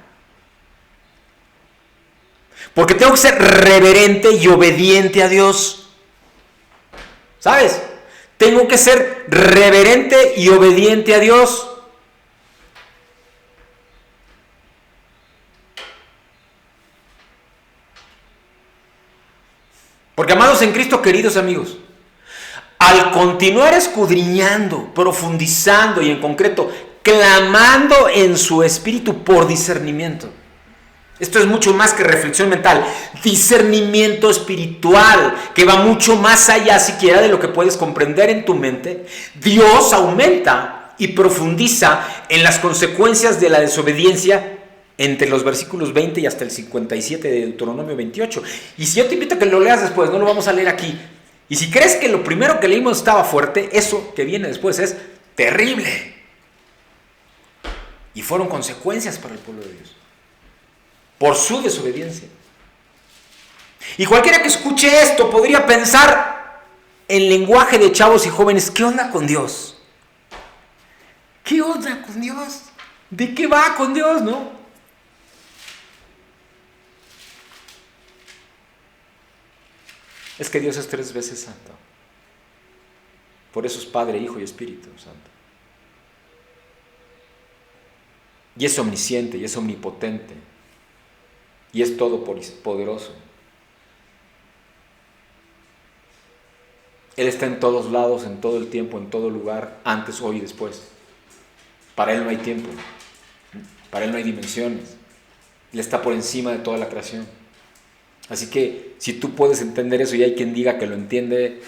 Porque tengo que ser reverente y obediente a Dios. ¿Sabes? Tengo que ser reverente y obediente a Dios. Porque, amados en Cristo, queridos amigos, al continuar escudriñando, profundizando y en concreto clamando en su espíritu por discernimiento. Esto es mucho más que reflexión mental, discernimiento espiritual, que va mucho más allá siquiera de lo que puedes comprender en tu mente. Dios aumenta y profundiza en las consecuencias de la desobediencia entre los versículos 20 y hasta el 57 de Deuteronomio 28. Y si yo te invito a que lo leas después, no lo vamos a leer aquí. Y si crees que lo primero que leímos estaba fuerte, eso que viene después es terrible. Y fueron consecuencias para el pueblo de Dios por su desobediencia. Y cualquiera que escuche esto podría pensar en lenguaje de chavos y jóvenes: ¿qué onda con Dios? ¿Qué onda con Dios? ¿De qué va con Dios, no? Es que Dios es 3 veces santo. Por eso es Padre, Hijo y Espíritu Santo. Y es omnisciente, y es omnipotente, y es todopoderoso. Él está en todos lados, en todo el tiempo, en todo lugar, antes, hoy y después. Para Él no hay tiempo, para Él no hay dimensiones. Él está por encima de toda la creación. Así que si tú puedes entender eso y hay quien diga que lo entiende,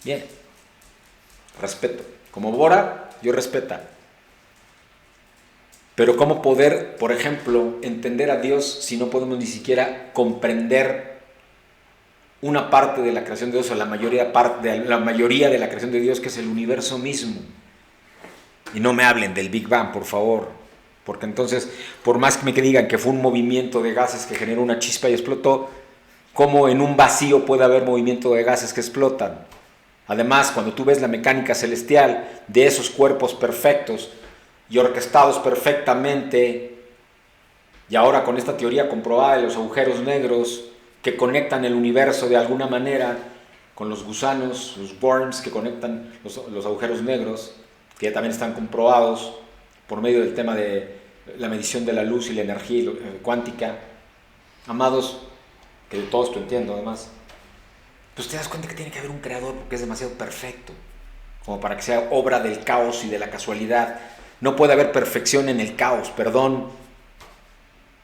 bien, respeto. Como Bora, yo respeta. Pero ¿cómo poder, por ejemplo, entender a Dios si no podemos ni siquiera comprender una parte de la creación de Dios, o la mayoría de la creación de Dios, que es el universo mismo? Y no me hablen del Big Bang, por favor, porque entonces, por más que me digan que fue un movimiento de gases que generó una chispa y explotó, cómo en un vacío puede haber movimiento de gases que explotan. Además, cuando tú ves la mecánica celestial de esos cuerpos perfectos y orquestados perfectamente, y ahora con esta teoría comprobada de los agujeros negros que conectan el universo de alguna manera con los gusanos, los worms que conectan los agujeros negros, que ya también están comprobados por medio del tema de la medición de la luz y la energía cuántica. Amados, que de todo esto entiendo además, pues te das cuenta que tiene que haber un creador porque es demasiado perfecto como para que sea obra del caos y de la casualidad. No puede haber perfección en el caos, perdón.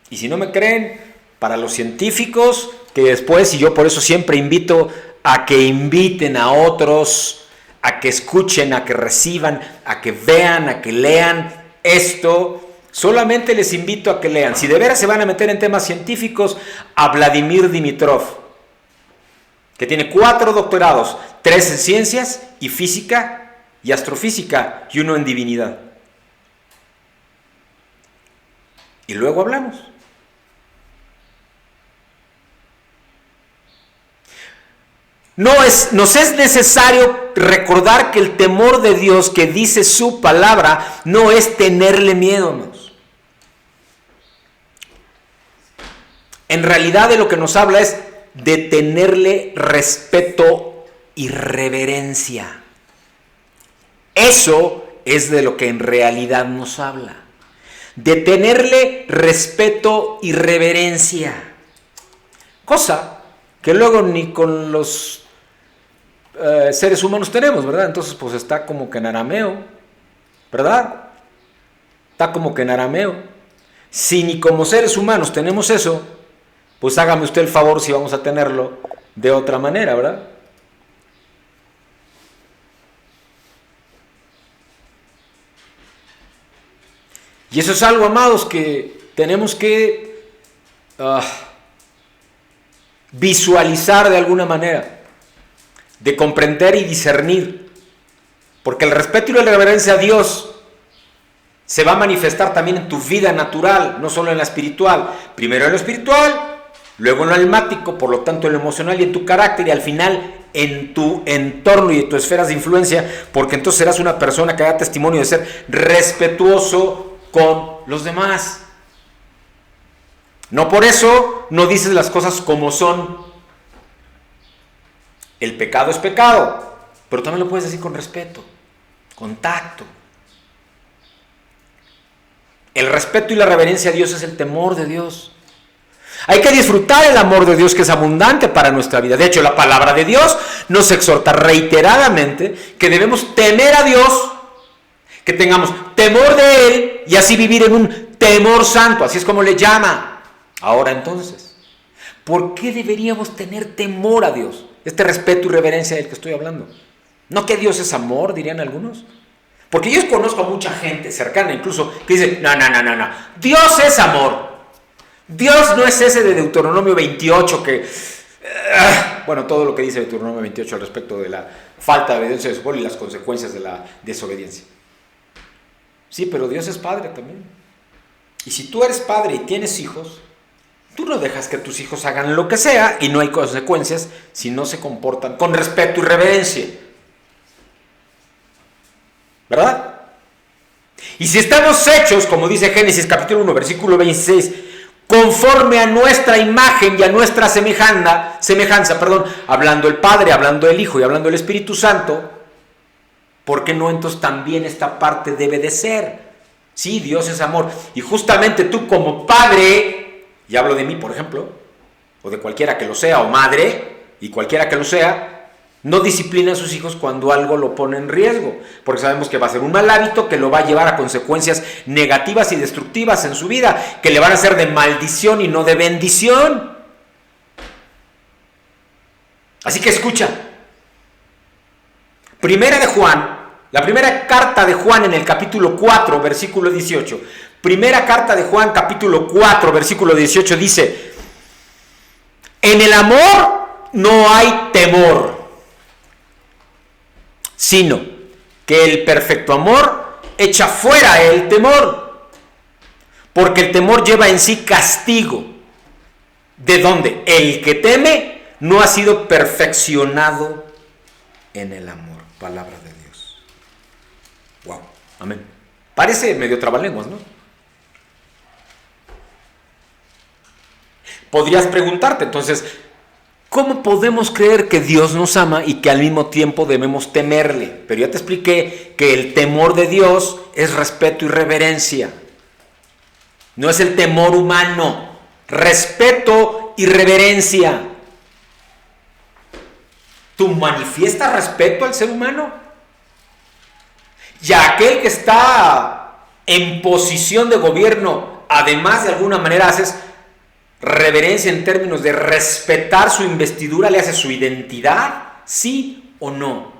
Y si no me creen, para los científicos, que después, y yo por eso siempre invito a que inviten a otros, a que escuchen, a que reciban, a que vean, a que lean esto, solamente les invito a que lean. Si de veras se van a meter en temas científicos, a Vladimir Dimitrov, que tiene 4 doctorados, 3 en ciencias y física y astrofísica y 1 en divinidad. Y luego hablamos. Nos es necesario recordar que el temor de Dios que dice su palabra no es tenerle miedo, hermanos. En realidad de lo que nos habla es de tenerle respeto y reverencia. Eso es de lo que en realidad nos habla. De tenerle respeto y reverencia. Cosa que luego ni con los seres humanos tenemos, ¿verdad? Entonces pues está como que en arameo, ¿verdad? Está como que en arameo. Si ni como seres humanos tenemos eso, pues hágame usted el favor si vamos a tenerlo de otra manera, ¿verdad? Y eso es algo, amados, que tenemos que visualizar de alguna manera, de comprender y discernir, porque el respeto y la reverencia a Dios se va a manifestar también en tu vida natural, no solo en la espiritual. Primero en lo espiritual, luego en lo almático, por lo tanto en lo emocional y en tu carácter, y al final en tu entorno y en tus esferas de influencia, porque entonces serás una persona que haga testimonio de ser respetuoso con los demás. No por eso no dices las cosas como son. El pecado es pecado, pero también lo puedes decir con respeto, con tacto. El respeto y la reverencia a Dios es el temor de Dios. Hay que disfrutar el amor de Dios que es abundante para nuestra vida. De hecho, la palabra de Dios nos exhorta reiteradamente que debemos temer a Dios, que tengamos temor de Él y así vivir en un temor santo. Así es como le llama. Ahora entonces, ¿por qué deberíamos tener temor a Dios? Este respeto y reverencia del que estoy hablando. ¿No que Dios es amor, dirían algunos? Porque yo conozco a mucha gente cercana incluso que dice, no, Dios es amor. Dios no es ese de Deuteronomio 28 que, bueno, todo lo que dice Deuteronomio 28 al respecto de la falta de obediencia de su pueblo y las consecuencias de la desobediencia. Sí, pero Dios es padre también. Y si tú eres padre y tienes hijos, tú no dejas que tus hijos hagan lo que sea y no hay consecuencias si no se comportan con respeto y reverencia. ¿Verdad? Y si estamos hechos, como dice Génesis capítulo 1, versículo 26, conforme a nuestra imagen y a nuestra semejanza, hablando el Padre, hablando el Hijo y hablando el Espíritu Santo, ¿por qué no entonces también esta parte debe de ser? Sí, Dios es amor. Y justamente tú como padre, y hablo de mí por ejemplo, o de cualquiera que lo sea, o madre, y cualquiera que lo sea, no disciplina a sus hijos cuando algo lo pone en riesgo, porque sabemos que va a ser un mal hábito que lo va a llevar a consecuencias negativas y destructivas en su vida, que le van a ser de maldición y no de bendición. Así que escucha. La primera carta de Juan en el capítulo 4, versículo 18. Primera carta de Juan, capítulo 4, versículo 18 dice: en el amor no hay temor, sino que el perfecto amor echa fuera el temor, porque el temor lleva en sí castigo, ¿De dónde? El que teme no ha sido perfeccionado en el amor. Palabra de Dios. Wow. Amén. Parece medio trabalenguas, ¿no? Podrías preguntarte, entonces, ¿cómo podemos creer que Dios nos ama y que al mismo tiempo debemos temerle? Pero ya te expliqué que el temor de Dios es respeto y reverencia. No es el temor humano. Respeto y reverencia. ¿Tú manifiestas respeto al ser humano? Y a aquel que está en posición de gobierno, además de alguna manera haces reverencia en términos de respetar su investidura, le haces su identidad, ¿sí o no?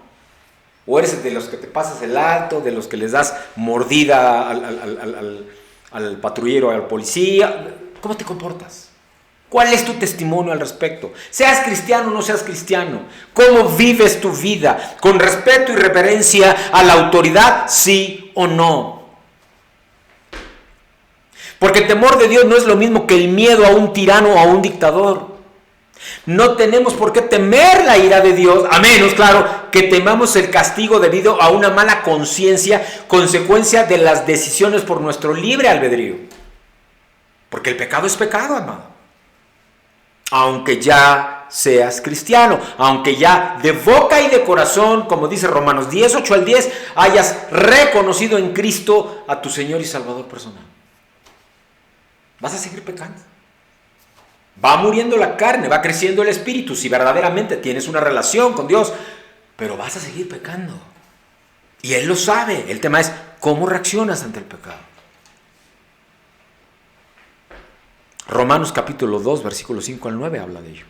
¿O eres de los que te pasas el alto, de los que les das mordida al patrullero, al policía? ¿Cómo te comportas? ¿Cuál es tu testimonio al respecto? Seas cristiano o no seas cristiano. ¿Cómo vives tu vida? ¿Con respeto y reverencia a la autoridad? ¿Sí o no? Porque el temor de Dios no es lo mismo que el miedo a un tirano o a un dictador. No tenemos por qué temer la ira de Dios, a menos, claro, que temamos el castigo debido a una mala conciencia, consecuencia de las decisiones por nuestro libre albedrío. Porque el pecado es pecado, amado. Aunque ya seas cristiano, aunque ya de boca y de corazón, como dice Romanos 10, 8 al 10, hayas reconocido en Cristo a tu Señor y Salvador personal. Vas a seguir pecando. Va muriendo la carne, va creciendo el espíritu, si verdaderamente tienes una relación con Dios, pero vas a seguir pecando. Y Él lo sabe. El tema es cómo reaccionas ante el pecado. Romanos capítulo 2, versículos 5 al 9 habla de ello.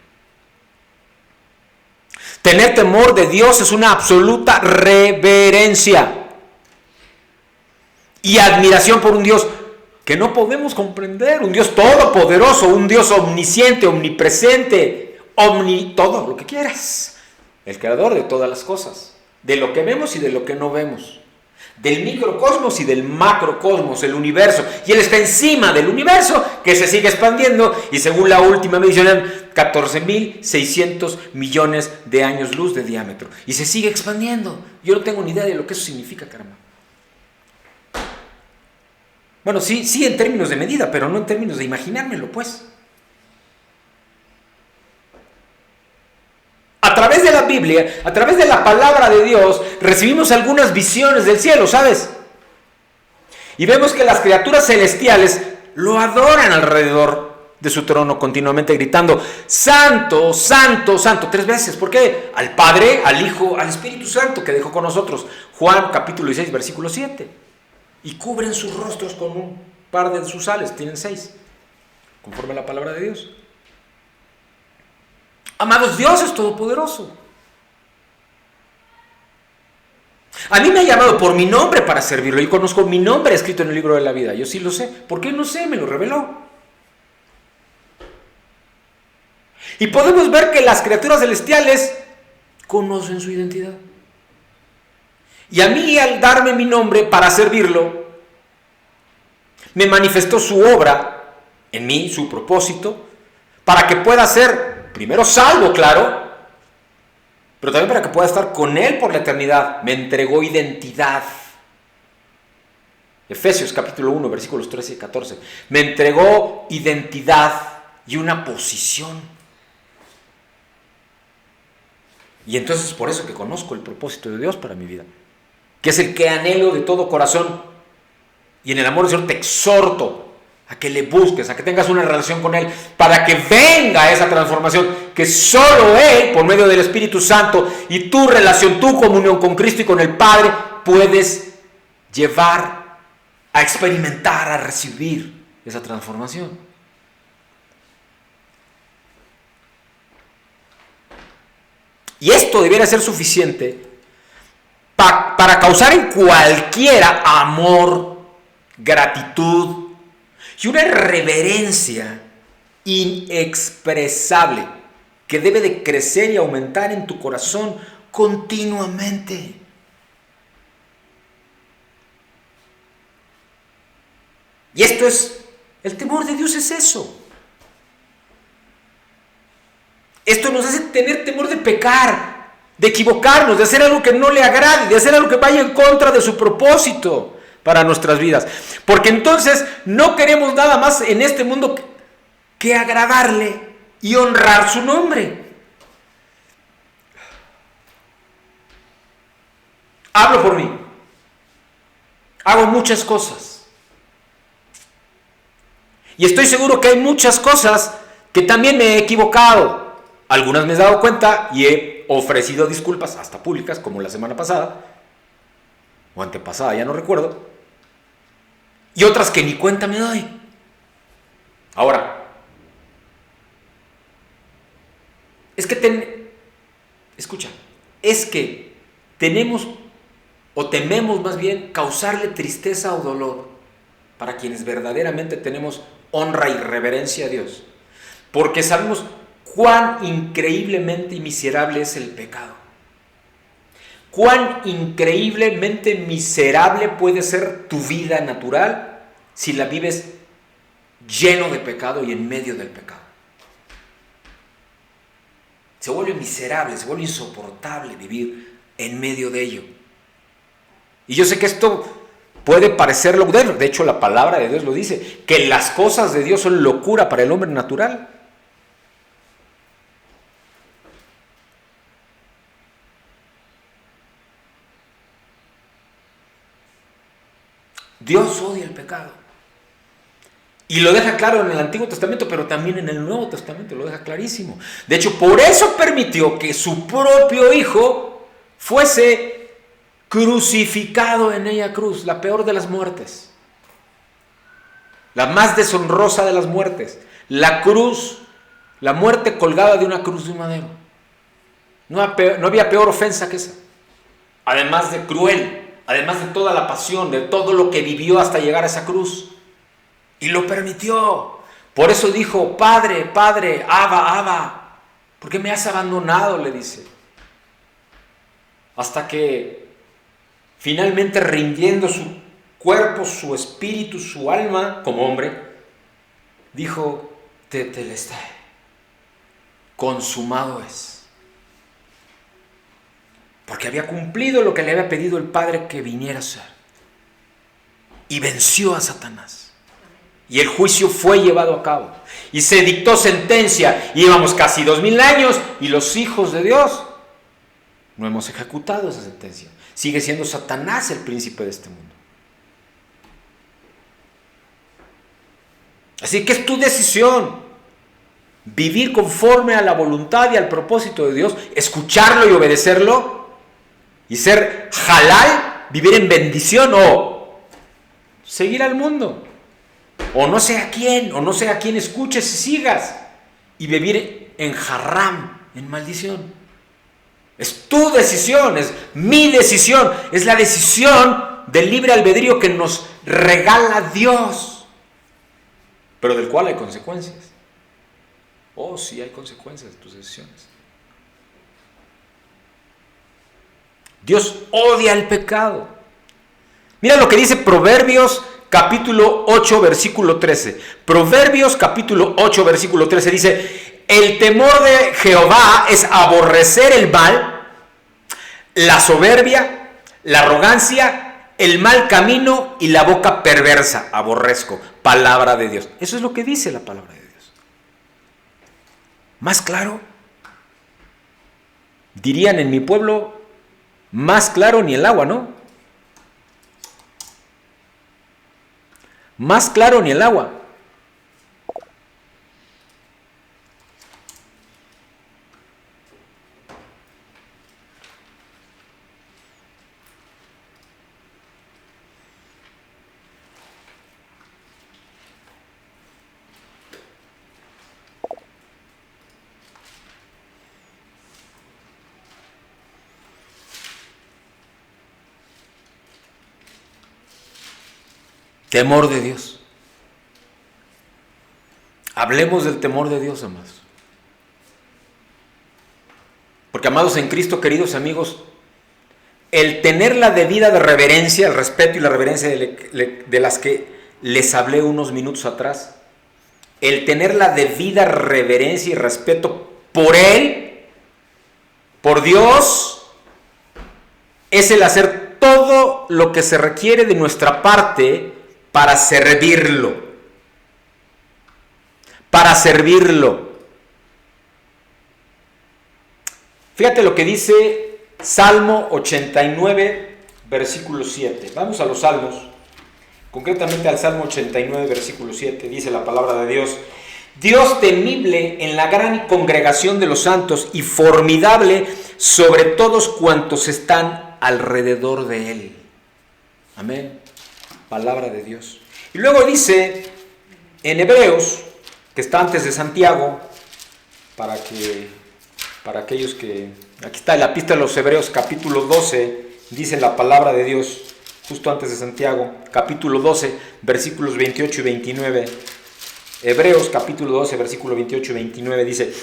Tener temor de Dios es una absoluta reverencia y admiración por un Dios que no podemos comprender, un Dios todopoderoso, un Dios omnisciente, omnipresente, todo lo que quieras, el creador de todas las cosas, de lo que vemos y de lo que no vemos, del microcosmos y del macrocosmos, el universo, y Él está encima del universo que se sigue expandiendo y según la última medición eran 14.600 millones de años luz de diámetro y se sigue expandiendo. Yo no tengo ni idea de lo que eso significa, caramba. Bueno, sí en términos de medida, pero no en términos de imaginármelo, pues. A través de la Biblia, a través de la palabra de Dios, recibimos algunas visiones del cielo, ¿sabes? Y vemos que las criaturas celestiales lo adoran alrededor de su trono, continuamente gritando, Santo, Santo, Santo, 3 veces. ¿Por qué? Al Padre, al Hijo, al Espíritu Santo que dejó con nosotros. Juan capítulo 16, versículo 7. Y cubren sus rostros con un par de sus alas, tienen 6, conforme a la palabra de Dios. Amados, Dios es todopoderoso. A mí me ha llamado por mi nombre para servirlo. Yo conozco mi nombre escrito en el libro de la vida. Yo sí lo sé. ¿Por qué? No sé, me lo reveló. Y podemos ver que las criaturas celestiales conocen su identidad. Y a mí, al darme mi nombre para servirlo, me manifestó su obra en mí, su propósito, para que pueda ser, primero salvo, claro, pero también para que pueda estar con Él por la eternidad. Me entregó identidad. Efesios capítulo 1, versículos 13 y 14. Me entregó identidad y una posición. Y entonces es por eso que conozco el propósito de Dios para mi vida, que es el que anhelo de todo corazón. Y en el amor del Señor te exhorto a que le busques, a que tengas una relación con Él, para que venga esa transformación que solo Él, por medio del Espíritu Santo y tu relación, tu comunión con Cristo y con el Padre, puedes llevar a experimentar, a recibir esa transformación. Y esto debiera ser suficiente para causar en cualquiera amor, gratitud y una reverencia inexpresable que debe de crecer y aumentar en tu corazón continuamente. Y esto es, el temor de Dios es eso. Esto nos hace tener temor de pecar, de equivocarnos, de hacer algo que no le agrade, de hacer algo que vaya en contra de su propósito para nuestras vidas. Porque entonces no queremos nada más en este mundo que agradarle y honrar su nombre. Hablo por mí. Hago muchas cosas. Y estoy seguro que hay muchas cosas que también me he equivocado. Algunas me he dado cuenta y he ofrecido disculpas, hasta públicas, como la semana pasada, o antepasada, ya no recuerdo. Y otras que ni cuenta me doy. Ahora, escucha, es que tenemos o tememos más bien causarle tristeza o dolor para quienes verdaderamente tenemos honra y reverencia a Dios, porque sabemos cuán increíblemente miserable es el pecado, cuán increíblemente miserable puede ser tu vida natural si la vives lleno de pecado y en medio del pecado. Se vuelve miserable, se vuelve insoportable vivir en medio de ello. Y yo sé que esto puede parecerlo, de hecho la palabra de Dios lo dice, que las cosas de Dios son locura para el hombre natural. Dios odia el pecado. Y lo deja claro en el Antiguo Testamento, pero también en el Nuevo Testamento lo deja clarísimo. De hecho, por eso permitió que su propio Hijo fuese crucificado en ella cruz, la peor de las muertes, la más deshonrosa de las muertes, la cruz, la muerte colgada de una cruz de un madero. No había peor ofensa que esa, además de cruel, además de toda la pasión, de todo lo que vivió hasta llegar a esa cruz. Y lo permitió. Por eso dijo: Padre, Padre, Abba, Abba, ¿por qué me has abandonado?, le dice. Hasta que finalmente, rindiendo su cuerpo, su espíritu, su alma como hombre, dijo: Tetelestai, consumado es. Porque había cumplido lo que le había pedido el Padre que viniera a ser. Y venció a Satanás. Y el juicio fue llevado a cabo. Y se dictó sentencia. Y llevamos casi 2000 años. Y los hijos de Dios no hemos ejecutado esa sentencia. Sigue siendo Satanás el príncipe de este mundo. Así que es tu decisión vivir conforme a la voluntad y al propósito de Dios, escucharlo y obedecerlo, y ser halal, vivir en bendición, o seguir al mundo, o no sé a quién escuches y sigas, y vivir en haram, en maldición. Es tu decisión, es mi decisión, es la decisión del libre albedrío que nos regala Dios, pero del cual hay consecuencias. Oh, sí, hay consecuencias de tus decisiones. Dios odia el pecado. Mira lo que dice Proverbios capítulo 8, versículo 13. Proverbios capítulo 8, versículo 13 dice: el temor de Jehová es aborrecer el mal, la soberbia, la arrogancia, el mal camino y la boca perversa. Aborrezco. Palabra de Dios. Eso es lo que dice la palabra de Dios. ¿Más claro? Dirían en mi pueblo: más claro ni el agua, ¿no? Más claro ni el agua. Temor de Dios. Hablemos del temor de Dios, amados. Porque, amados en Cristo, queridos amigos, el tener la debida reverencia, el respeto y la reverencia de las que les hablé unos minutos atrás, el tener la debida reverencia y respeto por Él, por Dios, es el hacer todo lo que se requiere de nuestra parte para servirlo. Para servirlo. Fíjate lo que dice Salmo 89, versículo 7. Vamos a los salmos. Concretamente al Salmo 89, versículo 7, dice la palabra de Dios: Dios temible en la gran congregación de los santos y formidable sobre todos cuantos están alrededor de Él. Amén. Palabra de Dios. Y luego dice en Hebreos, que está antes de Santiago, para aquellos que... Aquí está en la epístola de los Hebreos, capítulo 12, dice la palabra de Dios, justo antes de Santiago, capítulo 12, versículos 28 y 29. Hebreos, capítulo 12, versículo 28 y 29 dice: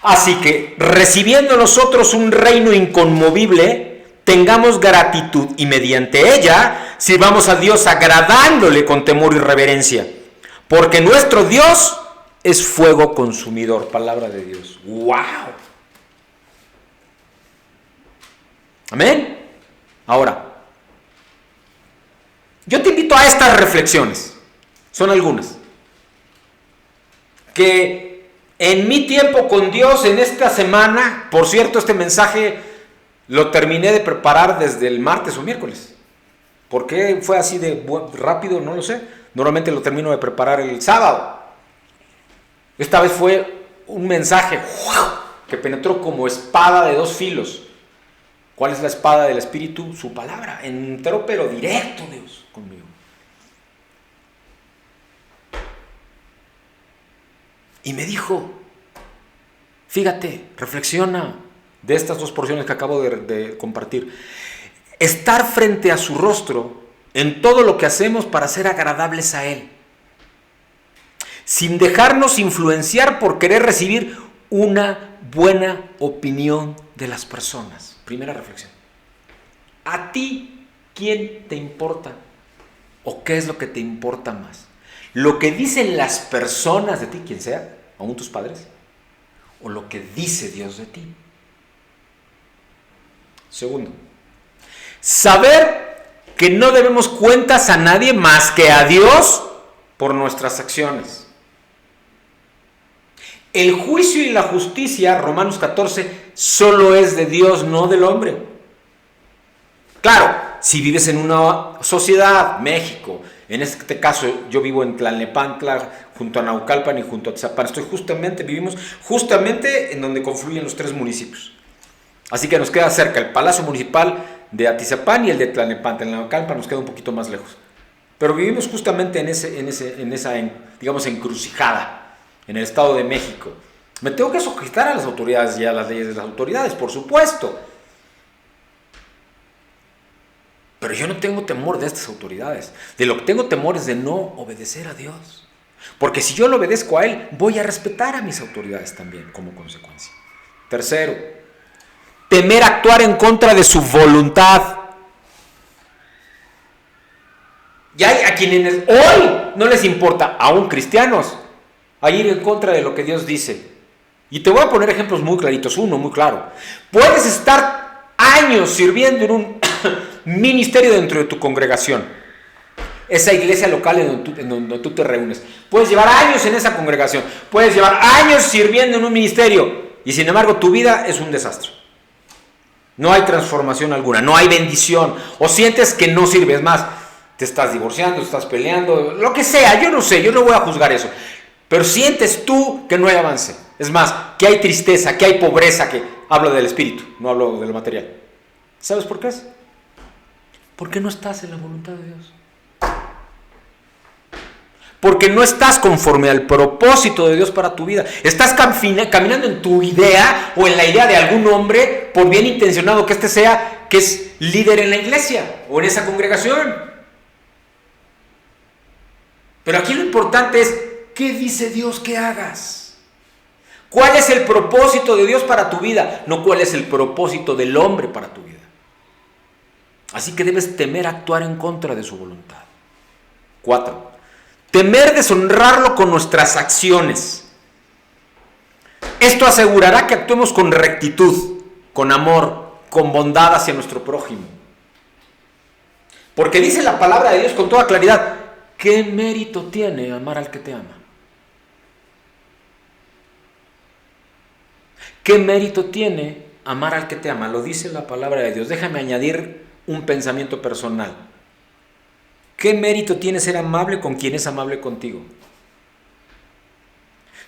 Así que, recibiendo nosotros un reino inconmovible, tengamos gratitud y mediante ella sirvamos a Dios agradándole con temor y reverencia, porque nuestro Dios es fuego consumidor. Palabra de Dios. ¡Wow! Amén. Ahora, yo te invito a estas reflexiones. Son algunas. Que en mi tiempo con Dios, en esta semana, por cierto, este mensaje lo terminé de preparar desde el martes o miércoles. ¿Por qué fue así de rápido? No lo sé. Normalmente lo termino de preparar el sábado. Esta vez fue un mensaje que penetró como espada de dos filos. ¿Cuál es la espada del Espíritu? Su palabra. Entró pero directo Dios conmigo. Y me dijo, fíjate, reflexiona de estas dos porciones que acabo de compartir. Estar frente a su rostro en todo lo que hacemos para ser agradables a Él, sin dejarnos influenciar por querer recibir una buena opinión de las personas. Primera reflexión. ¿A ti quién te importa? ¿O qué es lo que te importa más? ¿Lo que dicen las personas de ti, quien sea, aún tus padres? ¿O lo que dice Dios de ti? Segundo, saber que no debemos cuentas a nadie más que a Dios por nuestras acciones. El juicio y la justicia, Romanos 14, solo es de Dios, no del hombre. Claro, si vives en una sociedad, México, en este caso yo vivo en Tlalnepantla, junto a Naucalpan y junto a Atizapán, vivimos justamente en donde confluyen los tres municipios. Así que nos queda cerca el Palacio Municipal de Atizapán y el de Tlalnepantla. En Naucalpan nos queda un poquito más lejos. Pero vivimos justamente en esa digamos, encrucijada, en el Estado de México. Me tengo que sujetar a las autoridades y a las leyes de las autoridades, por supuesto. Pero yo no tengo temor de estas autoridades. De lo que tengo temor es de no obedecer a Dios. Porque si yo le obedezco a Él, voy a respetar a mis autoridades también como consecuencia. Tercero, temer actuar en contra de su voluntad. Y hay a quienes hoy no les importa, aún cristianos, a ir en contra de lo que Dios dice. Y te voy a poner ejemplos muy claritos. Uno, muy claro. Puedes estar años sirviendo en un ministerio dentro de tu congregación. Esa iglesia local en donde tú te reúnes. Puedes llevar años en esa congregación. Puedes llevar años sirviendo en un ministerio. Y sin embargo, tu vida es un desastre. No hay transformación alguna. No hay bendición. O sientes que no sirves más. Te estás divorciando, te estás peleando. Lo que sea. Yo no sé. Yo no voy a juzgar eso. Pero sientes tú que no hay avance. Es más, que hay tristeza, que hay pobreza, que hablo del espíritu, no hablo de lo material. ¿Sabes por qué es? Porque no estás en la voluntad de Dios. Porque no estás conforme al propósito de Dios para tu vida. Estás caminando en tu idea o en la idea de algún hombre, por bien intencionado que sea, que es líder en la iglesia o en esa congregación. Pero aquí lo importante es, ¿qué dice Dios que hagas? ¿Cuál es el propósito de Dios para tu vida? No cuál es el propósito del hombre para tu vida. Así que debes temer actuar en contra de su voluntad. 4. Temer deshonrarlo con nuestras acciones. Esto asegurará que actuemos con rectitud, con amor, con bondad hacia nuestro prójimo. Porque dice la palabra de Dios con toda claridad, ¿qué mérito tiene amar al que te ama? ¿Qué mérito tiene amar al que te ama? Lo dice la palabra de Dios. Déjame añadir un pensamiento personal. ¿Qué mérito tiene ser amable con quien es amable contigo?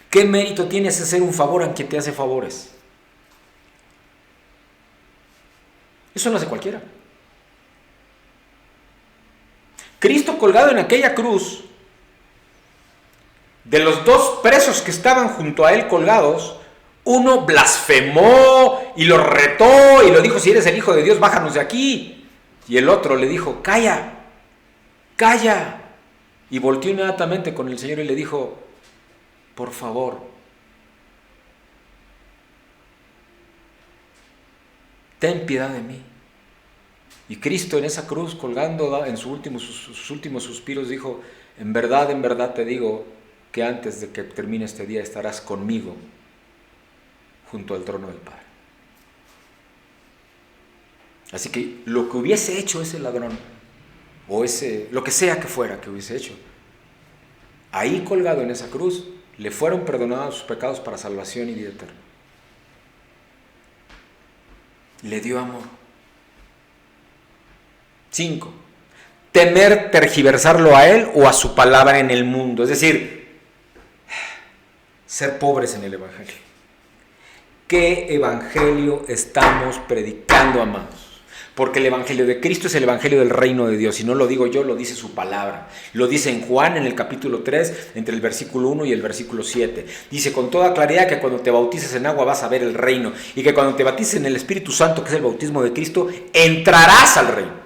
¿Qué mérito tiene hacer un favor a quien te hace favores? Eso lo hace cualquiera. Cristo colgado en aquella cruz, de los dos presos que estaban junto a él colgados, uno blasfemó y lo retó y lo dijo, si eres el Hijo de Dios, bájanos de aquí. Y el otro le dijo, calla, calla. Y volteó inmediatamente con el Señor y le dijo, por favor, ten piedad de mí. Y Cristo en esa cruz colgando en sus últimos suspiros dijo, en verdad te digo que antes de que termine este día estarás conmigo junto al trono del Padre. Así que lo que hubiese hecho ese ladrón, o lo que sea que fuera que hubiese hecho, ahí colgado en esa cruz, le fueron perdonados sus pecados para salvación y vida eterna. Le dio amor. 5. Temer tergiversarlo a él o a su palabra en el mundo. Es decir, ser pobres en el Evangelio. ¿Qué Evangelio estamos predicando, amados? Porque el Evangelio de Cristo es el Evangelio del reino de Dios. Y no lo digo yo, lo dice su palabra. Lo dice en Juan, en el capítulo 3, entre el versículo 1 y el versículo 7. Dice con toda claridad que cuando te bautices en agua vas a ver el reino. Y que cuando te bautices en el Espíritu Santo, que es el bautismo de Cristo, entrarás al reino.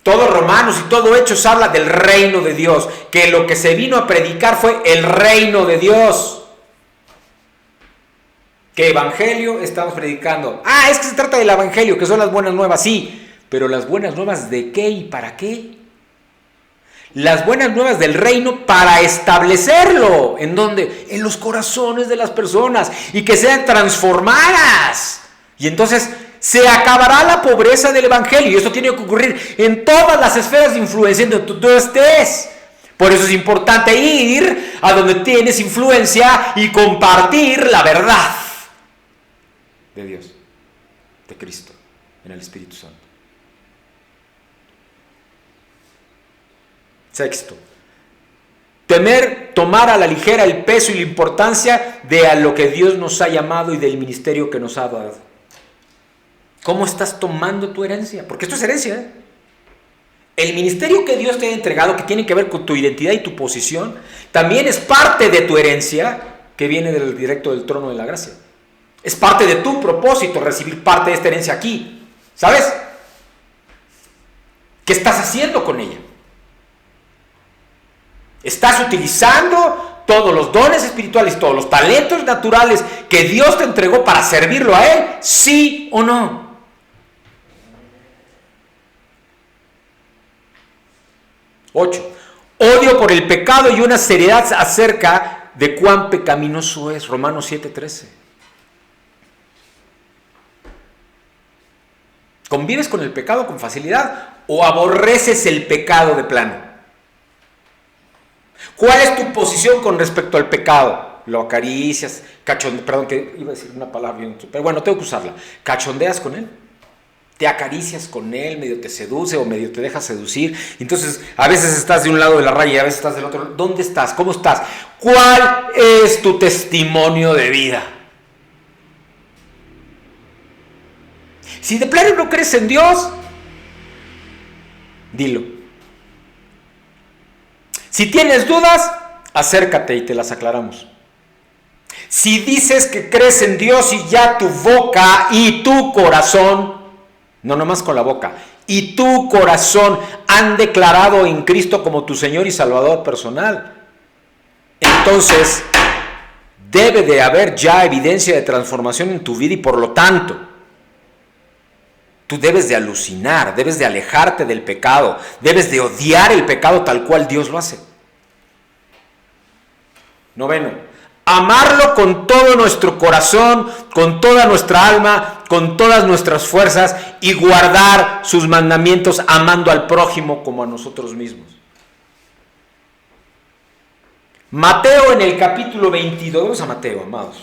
Todo Romanos y todo Hechos habla del reino de Dios. Que lo que se vino a predicar fue el reino de Dios. ¿Qué evangelio estamos predicando? Es que se trata del evangelio, que son las buenas nuevas, sí. Pero las buenas nuevas, ¿de qué y para qué? Las buenas nuevas del reino para establecerlo. ¿En dónde? En los corazones de las personas. Y que sean transformadas. Y entonces se acabará la pobreza del evangelio. Y esto tiene que ocurrir en todas las esferas de influencia en donde tú estés. Por eso es importante ir a donde tienes influencia y compartir la verdad de Dios, de Cristo, en el Espíritu Santo. 6. Tomar a la ligera el peso y la importancia de a lo que Dios nos ha llamado y del ministerio que nos ha dado. ¿Cómo estás tomando tu herencia? Porque esto es herencia, ¿eh? El ministerio que Dios te ha entregado, que tiene que ver con tu identidad y tu posición, también es parte de tu herencia que viene directo del trono de la gracia. Es parte de tu propósito recibir parte de esta herencia aquí. ¿Sabes? ¿Qué estás haciendo con ella? ¿Estás utilizando todos los dones espirituales, todos los talentos naturales que Dios te entregó para servirlo a Él? ¿Sí o no? 8. Odio por el pecado y una seriedad acerca de cuán pecaminoso es. Romanos 7:13. ¿Convives con el pecado con facilidad o aborreces el pecado de plano? ¿Cuál es tu posición con respecto al pecado? ¿Lo acaricias? Perdón, que iba a decir una palabra bien, pero bueno, tengo que usarla. ¿Cachondeas con él? ¿Te acaricias con él? ¿Medio te seduce o medio te deja seducir? Entonces, a veces estás de un lado de la raya y a veces estás del otro. ¿Dónde estás? ¿Cómo estás? ¿Cuál es tu testimonio de vida? Si de plano no crees en Dios, dilo. Si tienes dudas, acércate y te las aclaramos. Si dices que crees en Dios y ya tu boca y tu corazón, no nomás con la boca, y tu corazón han declarado en Cristo como tu Señor y Salvador personal, entonces debe de haber ya evidencia de transformación en tu vida y por lo tanto, tú debes de alucinar, debes de alejarte del pecado, debes de odiar el pecado tal cual Dios lo hace. 9. Amarlo con todo nuestro corazón, con toda nuestra alma, con todas nuestras fuerzas y guardar sus mandamientos amando al prójimo como a nosotros mismos. Mateo en el capítulo 22, vamos a Mateo, amados,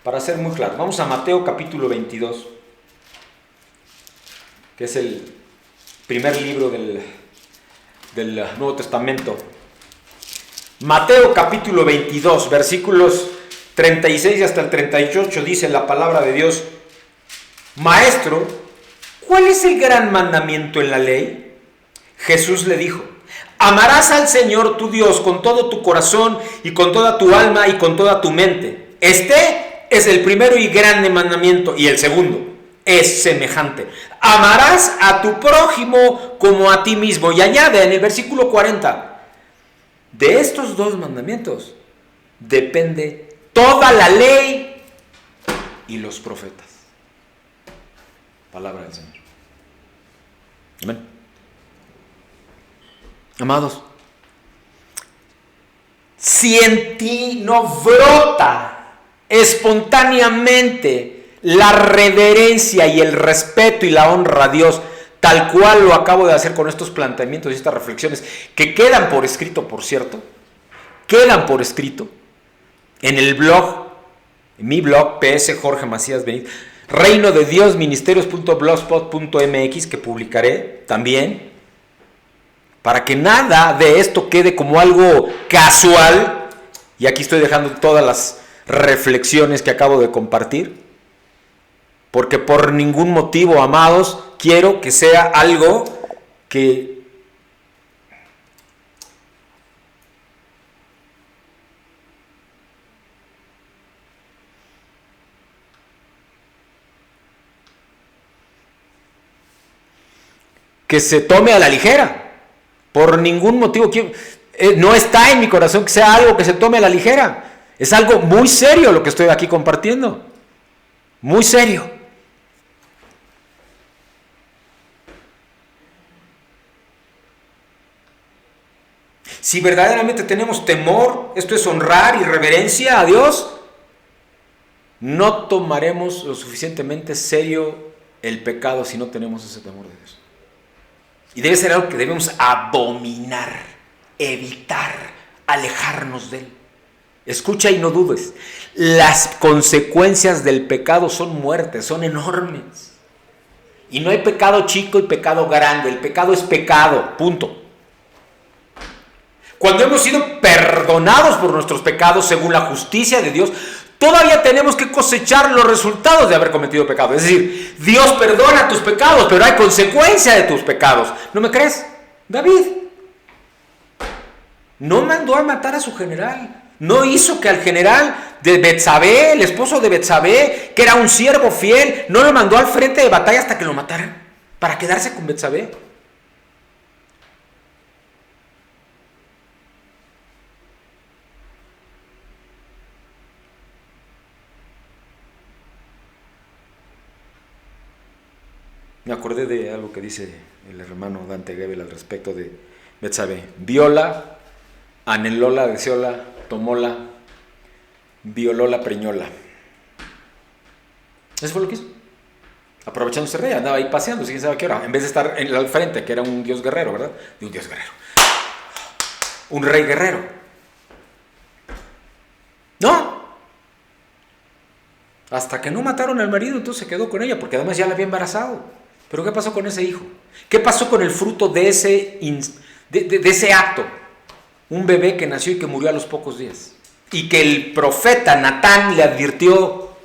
para ser muy claro, vamos a Mateo capítulo 22, que es el primer libro del Nuevo Testamento. Mateo capítulo 22, versículos 36 hasta el 38, dice la palabra de Dios: Maestro, ¿cuál es el gran mandamiento en la ley? Jesús le dijo: amarás al Señor tu Dios con todo tu corazón y con toda tu alma y con toda tu mente. Este es el primero y grande mandamiento, y el segundo es semejante: amarás a tu prójimo como a ti mismo. Y añade en el versículo 40: de estos dos mandamientos depende toda la ley y los profetas. Palabra del Señor. Amén. Amados, si en ti no brota espontáneamente la reverencia y el respeto y la honra a Dios, tal cual lo acabo de hacer con estos planteamientos y estas reflexiones, que quedan por escrito, por cierto, quedan por escrito en el blog, en mi blog, PS Jorge Macías Benítez, Reino de Dios Ministerios.blogspot.mx, que publicaré también, para que nada de esto quede como algo casual. Y aquí estoy dejando todas las reflexiones que acabo de compartir, porque por ningún motivo, amados, quiero que sea algo que se tome a la ligera. Por ningún motivo no está en mi corazón que sea algo que se tome a la ligera. Es algo muy serio lo que estoy aquí compartiendo. Muy serio. Si verdaderamente tenemos temor, esto es honrar y reverencia a Dios, no tomaremos lo suficientemente serio el pecado si no tenemos ese temor de Dios. Y debe ser algo que debemos abominar, evitar, alejarnos de él. Escucha y no dudes. Las consecuencias del pecado son muerte, son enormes. Y no hay pecado chico y pecado grande. El pecado es pecado, punto. Cuando hemos sido perdonados por nuestros pecados según la justicia de Dios, todavía tenemos que cosechar los resultados de haber cometido pecado. Es decir, Dios perdona tus pecados, pero hay consecuencia de tus pecados. ¿No me crees? David no mandó a matar a su general. No hizo que al general de Betsabé, el esposo de Betsabé, que era un siervo fiel, no lo mandó al frente de batalla hasta que lo mataran, para quedarse con Betsabé. Me acordé de algo que dice el hermano Dante Gebel al respecto de Betsabé. Viola, anhelóla, deseóla, tomóla, violóla, preñóla. Eso fue lo que hizo. Aprovechándose rey, andaba ahí paseando, quién sabe qué hora. En vez de estar al frente, que era un dios guerrero, ¿verdad? De un dios guerrero. Un rey guerrero. No. Hasta que no mataron al marido, entonces se quedó con ella, porque además ya la había embarazado. Pero ¿qué pasó con ese hijo? ¿Qué pasó con el fruto de ese acto? Un bebé que nació y que murió a los pocos días. Y que el profeta Natán le advirtió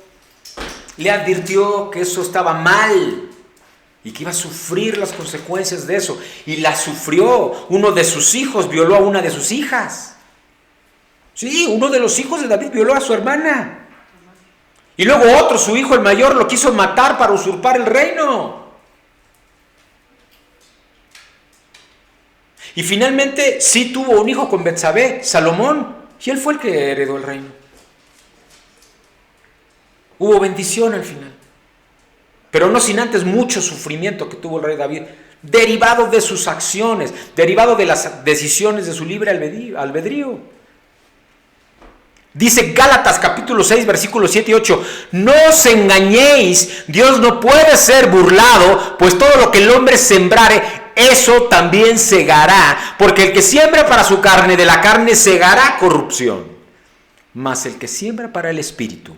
que eso estaba mal y que iba a sufrir las consecuencias de eso. Y las sufrió. Uno de sus hijos violó a una de sus hijas. Sí, uno de los hijos de David violó a su hermana. Y luego otro, su hijo el mayor, lo quiso matar para usurpar el reino. Y finalmente sí tuvo un hijo con Betsabé, Salomón, y él fue el que heredó el reino. Hubo bendición al final, pero no sin antes mucho sufrimiento que tuvo el rey David, derivado de sus acciones, derivado de las decisiones de su libre albedrío. Dice Gálatas capítulo 6, versículos 7 y 8, no os engañéis, Dios no puede ser burlado, pues todo lo que el hombre sembrare, eso también segará, porque el que siembra para su carne, de la carne segará corrupción, mas el que siembra para el Espíritu,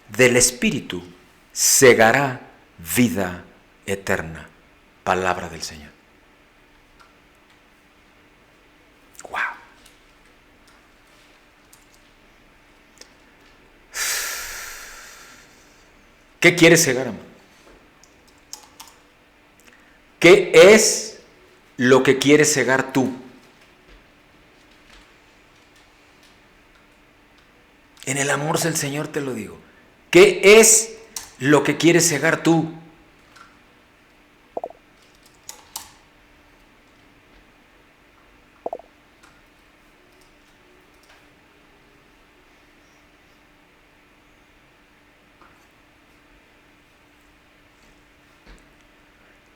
del Espíritu segará vida eterna. Palabra del Señor. Wow. ¿Qué quieres cegar, amor? ¿Qué es lo que quieres cegar tú? En el amor del Señor te lo digo. ¿Qué es lo que quieres cegar tú?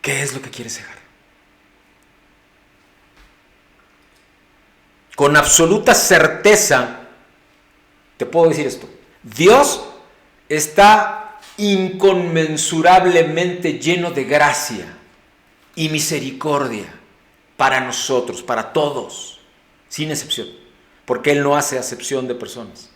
¿Qué es lo que quieres cegar? Con absoluta certeza te puedo decir esto. Dios está inconmensurablemente lleno de gracia y misericordia para nosotros, para todos, sin excepción, porque Él no hace acepción de personas.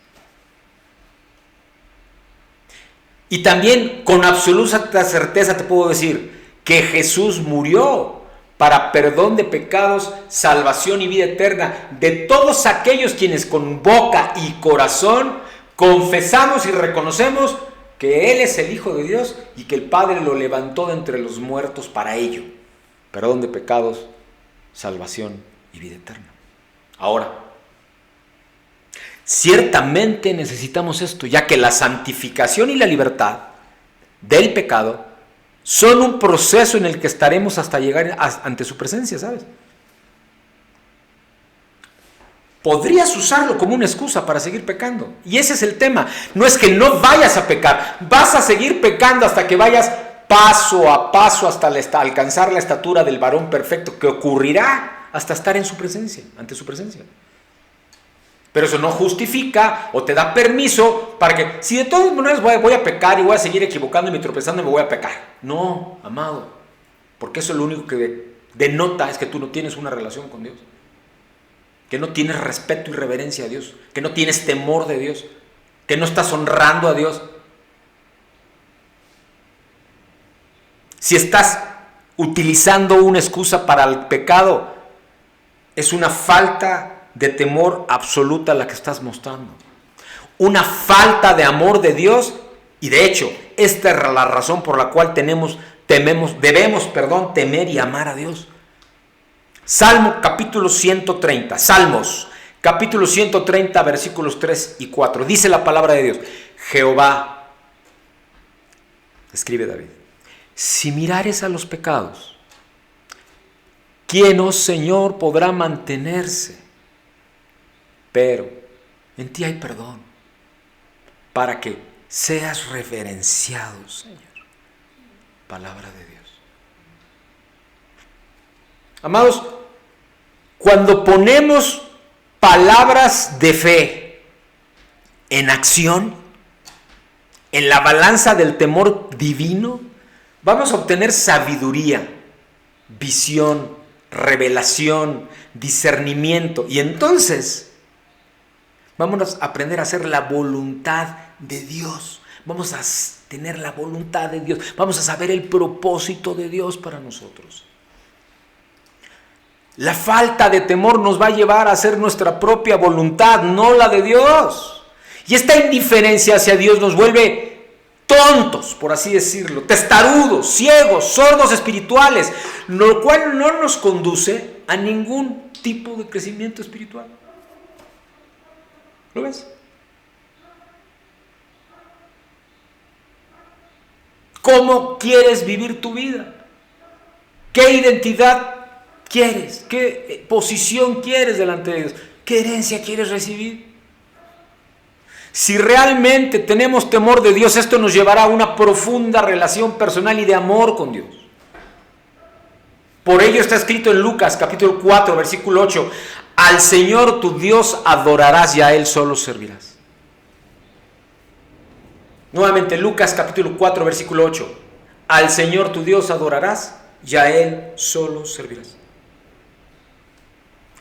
Y también con absoluta certeza te puedo decir que Jesús murió para perdón de pecados, salvación y vida eterna de todos aquellos quienes con boca y corazón confesamos y reconocemos que Él es el Hijo de Dios y que el Padre lo levantó de entre los muertos para ello. Perdón de pecados, salvación y vida eterna. Ahora, ciertamente necesitamos esto, ya que la santificación y la libertad del pecado son un proceso en el que estaremos hasta llegar ante su presencia, ¿sabes? Podrías usarlo como una excusa para seguir pecando. Y ese es el tema. No es que no vayas a pecar. Vas a seguir pecando hasta que vayas paso a paso hasta alcanzar la estatura del varón perfecto, que ocurrirá hasta estar en su presencia, ante su presencia. Pero eso no justifica o te da permiso para que, si de todas maneras voy a pecar y voy a seguir equivocándome y tropezando, me voy a pecar. No, amado, porque eso lo único que denota es que tú no tienes una relación con Dios, que no tienes respeto y reverencia a Dios, que no tienes temor de Dios, que no estás honrando a Dios. Si estás utilizando una excusa para el pecado, es una falta de temor absoluta la que estás mostrando. Una falta de amor de Dios, y de hecho, esta es la razón por la cual debemos temer y amar a Dios. Salmos capítulo 130, versículos 3 y 4. Dice la palabra de Dios: Jehová, escribe David, si mirares a los pecados, ¿quién, oh Señor, podrá mantenerse? Pero en ti hay perdón, para que seas reverenciado, Señor. Palabra de Dios. Amados, cuando ponemos palabras de fe en acción, en la balanza del temor divino, vamos a obtener sabiduría, visión, revelación, discernimiento, y entonces vamos a aprender a hacer la voluntad de Dios. Vamos a tener la voluntad de Dios. Vamos a saber el propósito de Dios para nosotros. La falta de temor nos va a llevar a hacer nuestra propia voluntad, no la de Dios. Y esta indiferencia hacia Dios nos vuelve tontos, por así decirlo, testarudos, ciegos, sordos espirituales, lo cual no nos conduce a ningún tipo de crecimiento espiritual. ¿Lo ves? ¿Cómo quieres vivir tu vida? ¿Qué identidad quieres? ¿Qué posición quieres delante de Dios? ¿Qué herencia quieres recibir? Si realmente tenemos temor de Dios, esto nos llevará a una profunda relación personal y de amor con Dios. Por ello está escrito en Lucas capítulo 4, versículo 8: al Señor tu Dios adorarás y a Él solo servirás. Nuevamente, Lucas capítulo 4, versículo 8. Al Señor tu Dios adorarás y a Él solo servirás.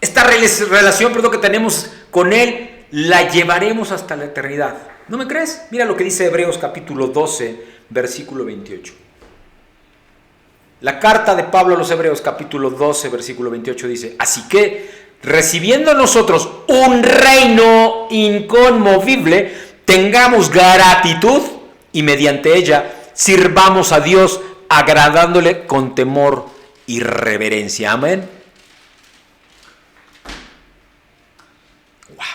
Esta relación que tenemos con Él la llevaremos hasta la eternidad. ¿No me crees? Mira lo que dice Hebreos capítulo 12, versículo 28. La carta de Pablo a los Hebreos capítulo 12, versículo 28 dice: así que, recibiendo nosotros un reino inconmovible, tengamos gratitud y mediante ella sirvamos a Dios agradándole con temor y reverencia. Amén. Wow.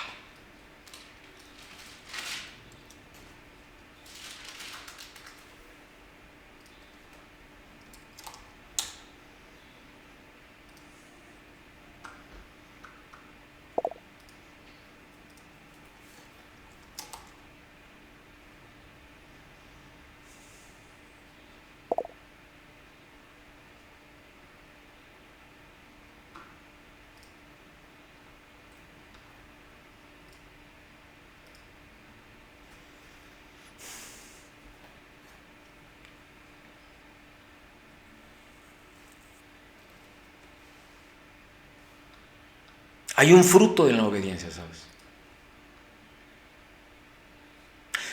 Hay un fruto de la obediencia, ¿sabes?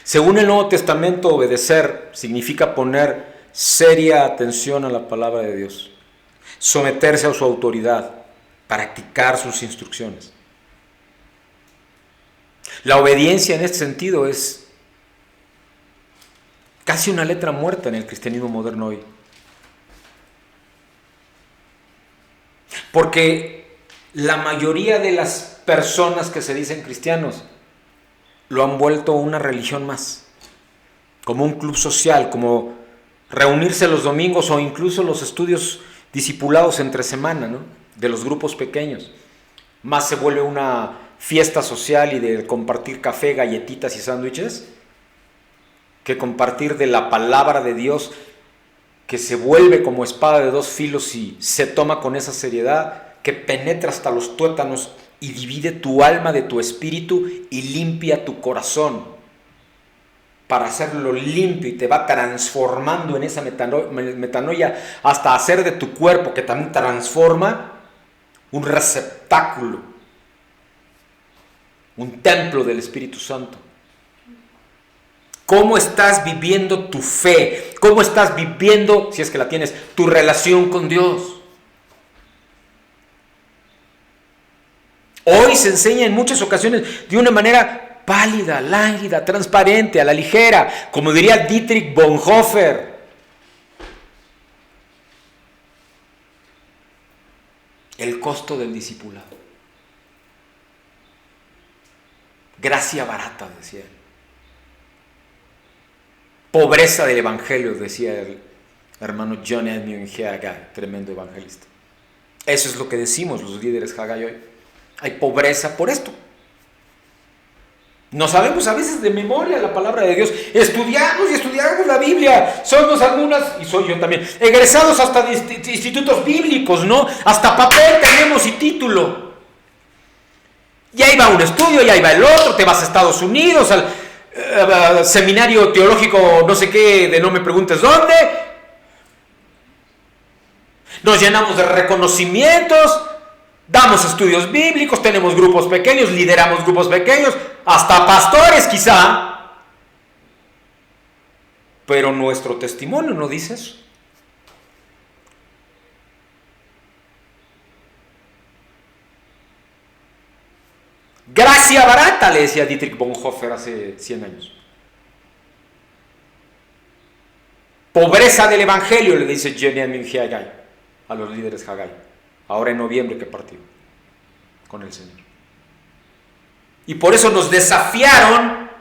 Según el Nuevo Testamento, obedecer significa poner seria atención a la palabra de Dios, someterse a su autoridad, practicar sus instrucciones. La obediencia en este sentido es casi una letra muerta en el cristianismo moderno hoy. Porque la mayoría de las personas que se dicen cristianos lo han vuelto una religión más, como un club social, como reunirse los domingos o incluso los estudios discipulados entre semana, ¿no? De los grupos pequeños. Más se vuelve una fiesta social y de compartir café, galletitas y sándwiches que compartir de la palabra de Dios, que se vuelve como espada de dos filos y se toma con esa seriedad, que penetra hasta los tuétanos y divide tu alma de tu espíritu y limpia tu corazón para hacerlo limpio, y te va transformando en esa metanoia hasta hacer de tu cuerpo, que también transforma, un receptáculo, un templo del Espíritu Santo. ¿Cómo estás viviendo tu fe? ¿Cómo estás viviendo, si es que la tienes, tu relación con Dios? Hoy se enseña en muchas ocasiones de una manera pálida, lánguida, transparente, a la ligera, como diría Dietrich Bonhoeffer. El costo del discipulado. Gracia barata, decía él. Pobreza del evangelio, decía el hermano John Edmund Haggai, tremendo evangelista. Eso es lo que decimos los líderes Haggai hoy. Hay pobreza por esto. No sabemos a veces de memoria la palabra de Dios. Estudiamos la Biblia. Somos algunas, y soy yo también, egresados hasta de institutos bíblicos, ¿no? Hasta papel tenemos y título. Y ahí va un estudio, y ahí va el otro. Te vas a Estados Unidos, al seminario teológico, no sé qué, de no me preguntes dónde. Nos llenamos de reconocimientos. Damos estudios bíblicos, tenemos grupos pequeños, lideramos grupos pequeños, hasta pastores quizá. Pero nuestro testimonio no dice eso. Gracia barata, le decía Dietrich Bonhoeffer hace 100 años. Pobreza del evangelio, le dice John Edmund Haggai a los líderes Haggai. Ahora en noviembre que partió con el Señor. Y por eso nos desafiaron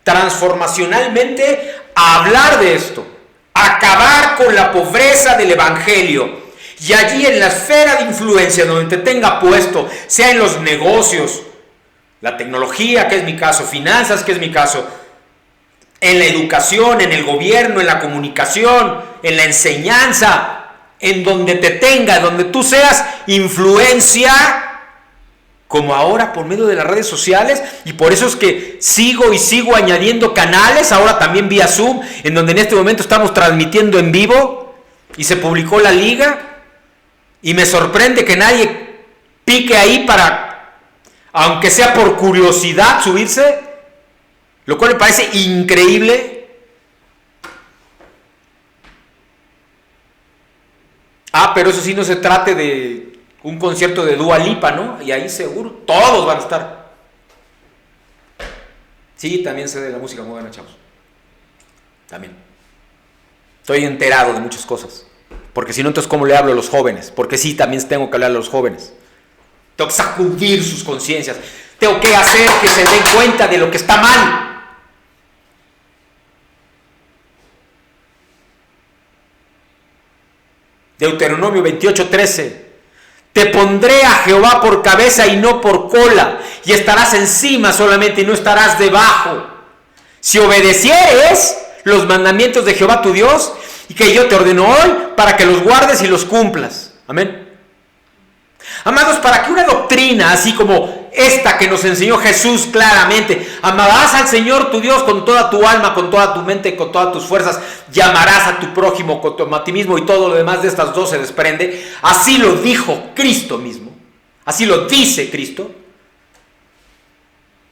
transformacionalmente a hablar de esto, a acabar con la pobreza del evangelio. Y allí en la esfera de influencia donde te tenga puesto, sea en los negocios, la tecnología, que es mi caso, finanzas, que es mi caso, en la educación, en el gobierno, en la comunicación, en la enseñanza, en donde te tenga, donde tú seas influencia, como ahora por medio de las redes sociales, y por eso es que sigo añadiendo canales, ahora también vía Zoom, en donde en este momento estamos transmitiendo en vivo, y se publicó la liga, y me sorprende que nadie pique ahí para, aunque sea por curiosidad, subirse, lo cual me parece increíble. Pero eso sí, no se trate de un concierto de Dua Lipa, ¿no? Y ahí seguro todos van a estar. Sí, también sé de la música moderna, chavos. También. Estoy enterado de muchas cosas. Porque si no, entonces, ¿cómo le hablo a los jóvenes? Porque sí, también tengo que hablar a los jóvenes. Tengo que sacudir sus conciencias. Tengo que hacer que se den cuenta de lo que está mal. Deuteronomio 28:13. Te pondré a Jehová por cabeza y no por cola, y estarás encima solamente y no estarás debajo. Si obedecieres los mandamientos de Jehová tu Dios, y que yo te ordeno hoy, para que los guardes y los cumplas. Amén. Amados, para que una doctrina así como esta que nos enseñó Jesús claramente, amarás al Señor tu Dios con toda tu alma, con toda tu mente, con todas tus fuerzas, y amarás a tu prójimo como a ti mismo, y todo lo demás de estas dos se desprende. Así lo dijo Cristo mismo, así lo dice Cristo.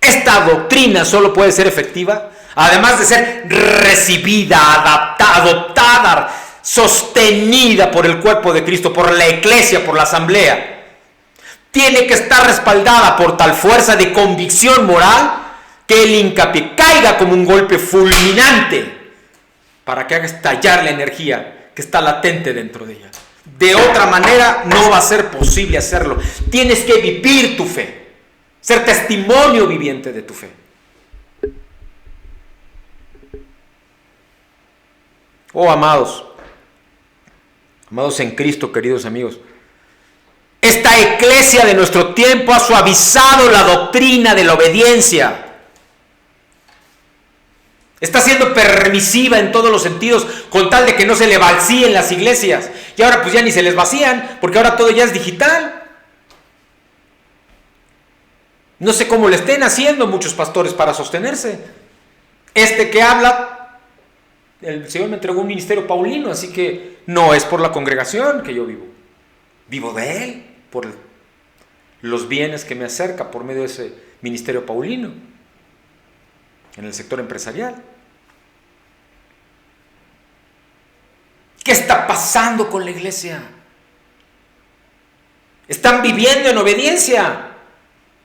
Esta doctrina solo puede ser efectiva, además de ser recibida, adoptada, sostenida por el cuerpo de Cristo, por la iglesia, por la asamblea. Tiene que estar respaldada por tal fuerza de convicción moral que el hincapié caiga como un golpe fulminante para que haga estallar la energía que está latente dentro de ella. De otra manera no va a ser posible hacerlo. Tienes que vivir tu fe, ser testimonio viviente de tu fe. Oh, amados en Cristo, queridos amigos, esta iglesia de nuestro tiempo ha suavizado la doctrina de la obediencia. Está siendo permisiva en todos los sentidos, con tal de que no se le vacíen las iglesias. Y ahora pues ya ni se les vacían, porque ahora todo ya es digital. No sé cómo le estén haciendo muchos pastores para sostenerse. Este que habla, el Señor me entregó un ministerio paulino, así que no es por la congregación que yo vivo. Vivo de Él, por los bienes que me acerca por medio de ese ministerio paulino en el sector empresarial. ¿Qué está pasando con la iglesia? ¿Están viviendo en obediencia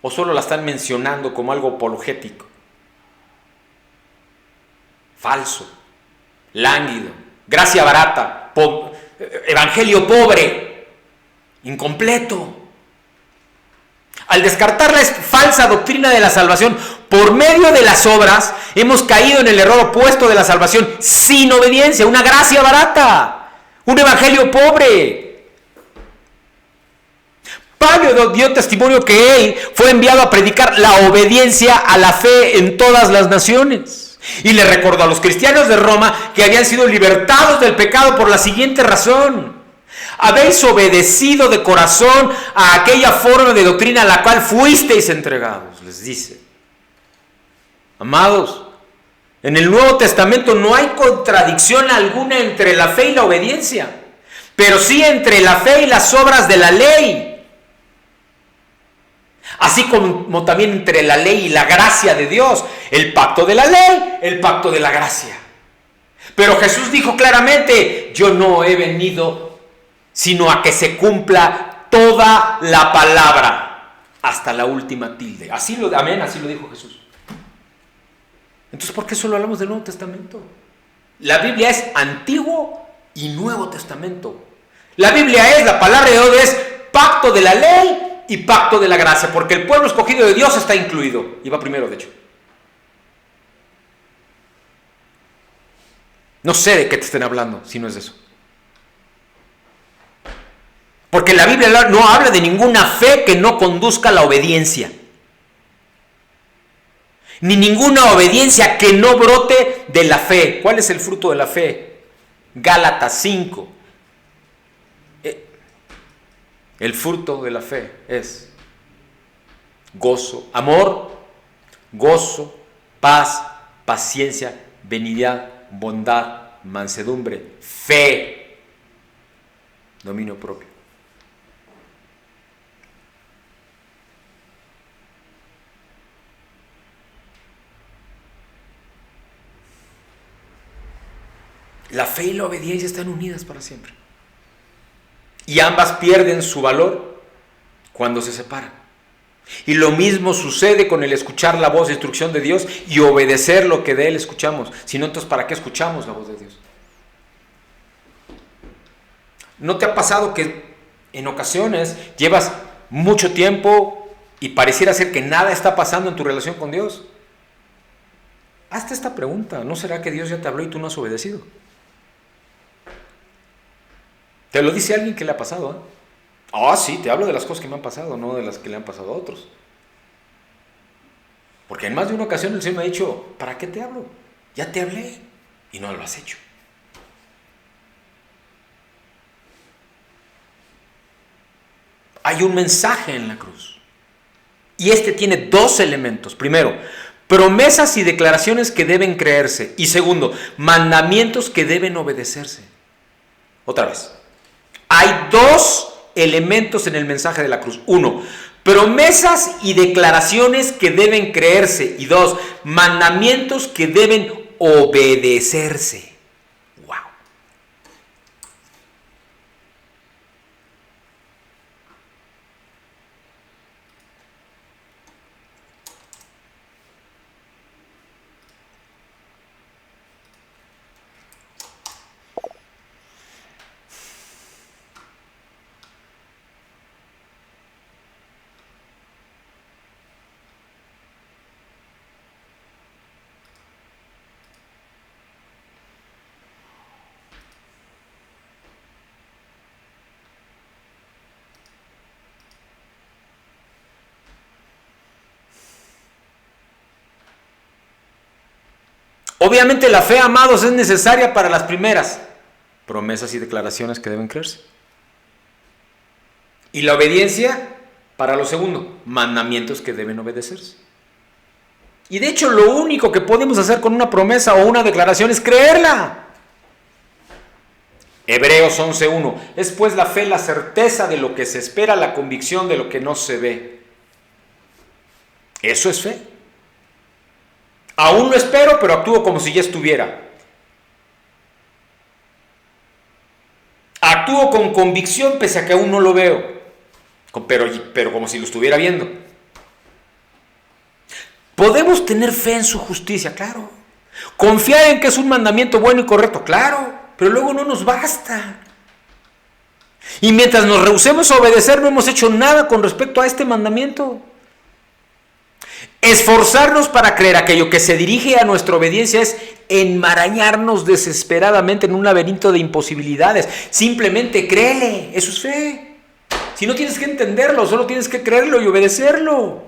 o solo la están mencionando como algo apologético? Falso, lánguido, gracia barata, evangelio pobre, incompleto. Al descartar la falsa doctrina de la salvación por medio de las obras, hemos caído en el error opuesto de la salvación sin obediencia, una gracia barata, un evangelio pobre. Pablo dio testimonio que él fue enviado a predicar la obediencia a la fe en todas las naciones. Y le recordó a los cristianos de Roma que habían sido libertados del pecado por la siguiente razón: habéis obedecido de corazón a aquella forma de doctrina a la cual fuisteis entregados, les dice. Amados, en el Nuevo Testamento no hay contradicción alguna entre la fe y la obediencia, pero sí entre la fe y las obras de la ley. Así como también entre la ley y la gracia de Dios, el pacto de la ley, el pacto de la gracia. Pero Jesús dijo claramente: yo no he venido sino a que se cumpla toda la palabra hasta la última tilde. Amén, así lo dijo Jesús. Entonces, ¿por qué solo hablamos del Nuevo Testamento? La Biblia es Antiguo y Nuevo Testamento. La Biblia es, la palabra de Dios es pacto de la ley y pacto de la gracia, porque el pueblo escogido de Dios está incluido. Y va primero, de hecho. No sé de qué te estén hablando si no es de eso. Porque la Biblia no habla de ninguna fe que no conduzca a la obediencia. Ni ninguna obediencia que no brote de la fe. ¿Cuál es el fruto de la fe? Gálatas 5. El fruto de la fe es gozo, amor, gozo, paz, paciencia, benignidad, bondad, mansedumbre, fe, dominio propio. La fe y la obediencia están unidas para siempre. Y ambas pierden su valor cuando se separan. Y lo mismo sucede con el escuchar la voz de instrucción de Dios y obedecer lo que de Él escuchamos. Si no, entonces, ¿para qué escuchamos la voz de Dios? ¿No te ha pasado que en ocasiones llevas mucho tiempo y pareciera ser que nada está pasando en tu relación con Dios? Hazte esta pregunta. ¿No será que Dios ya te habló y tú no has obedecido? Te lo dice alguien que le ha pasado, ¿eh? Sí, te hablo de las cosas que me han pasado, no de las que le han pasado a otros. Porque en más de una ocasión el Señor me ha dicho, ¿para qué te hablo? Ya te hablé y no lo has hecho. Hay un mensaje en la cruz. Y este tiene dos elementos. Primero, promesas y declaraciones que deben creerse. Y segundo, mandamientos que deben obedecerse. Otra vez. Hay dos elementos en el mensaje de la cruz. Uno, promesas y declaraciones que deben creerse. Y dos, mandamientos que deben obedecerse. ¡Wow! Obviamente la fe, amados, es necesaria para las primeras promesas y declaraciones que deben creerse. Y la obediencia para lo segundo, mandamientos que deben obedecerse. Y de hecho lo único que podemos hacer con una promesa o una declaración es creerla. Hebreos 11:1. Es pues la fe la certeza de lo que se espera, la convicción de lo que no se ve. Eso es fe. Aún lo espero, pero actúo como si ya estuviera. Actúo con convicción pese a que aún no lo veo, pero como si lo estuviera viendo. Podemos tener fe en su justicia, claro. Confiar en que es un mandamiento bueno y correcto, claro, pero luego no nos basta. Y mientras nos rehusemos a obedecer, no hemos hecho nada con respecto a este mandamiento. Esforzarnos para creer aquello que se dirige a nuestra obediencia es enmarañarnos desesperadamente en un laberinto de imposibilidades. Simplemente créele, eso es fe. Si no tienes que entenderlo, solo tienes que creerlo y obedecerlo.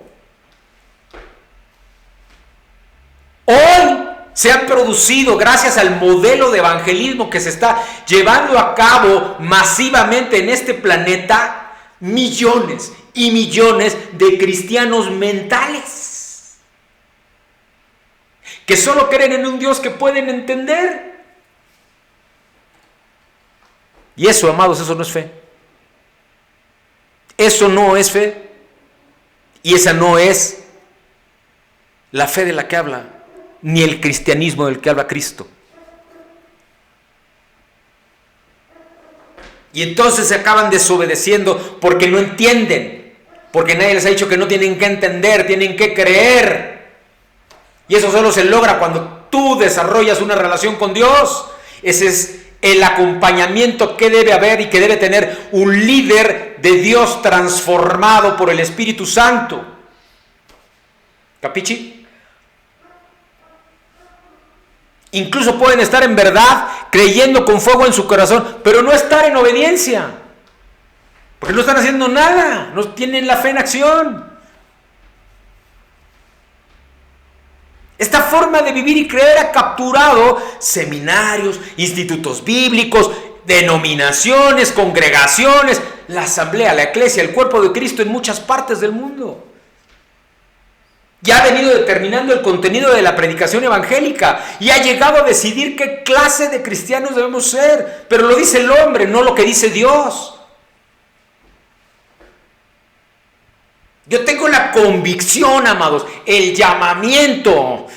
Hoy se han producido, gracias al modelo de evangelismo que se está llevando a cabo masivamente en este planeta, millones y millones de cristianos mentales que solo creen en un Dios que pueden entender. Y eso, amados, eso no es fe. Eso no es fe. Y esa no es la fe de la que habla, ni el cristianismo del que habla Cristo. Y entonces se acaban desobedeciendo porque no entienden, porque nadie les ha dicho que no tienen que entender, tienen que creer. Y eso solo se logra cuando tú desarrollas una relación con Dios. Ese es el acompañamiento que debe haber y que debe tener un líder de Dios transformado por el Espíritu Santo. ¿Capichi? Incluso pueden estar en verdad, creyendo con fuego en su corazón, pero no estar en obediencia. Porque no están haciendo nada, no tienen la fe en acción. Esta forma de vivir y creer ha capturado seminarios, institutos bíblicos, denominaciones, congregaciones, la asamblea, la iglesia, el cuerpo de Cristo en muchas partes del mundo. Y ha venido determinando el contenido de la predicación evangélica y ha llegado a decidir qué clase de cristianos debemos ser. Pero lo dice el hombre, no lo que dice Dios. Yo tengo la convicción, amados, el llamamiento,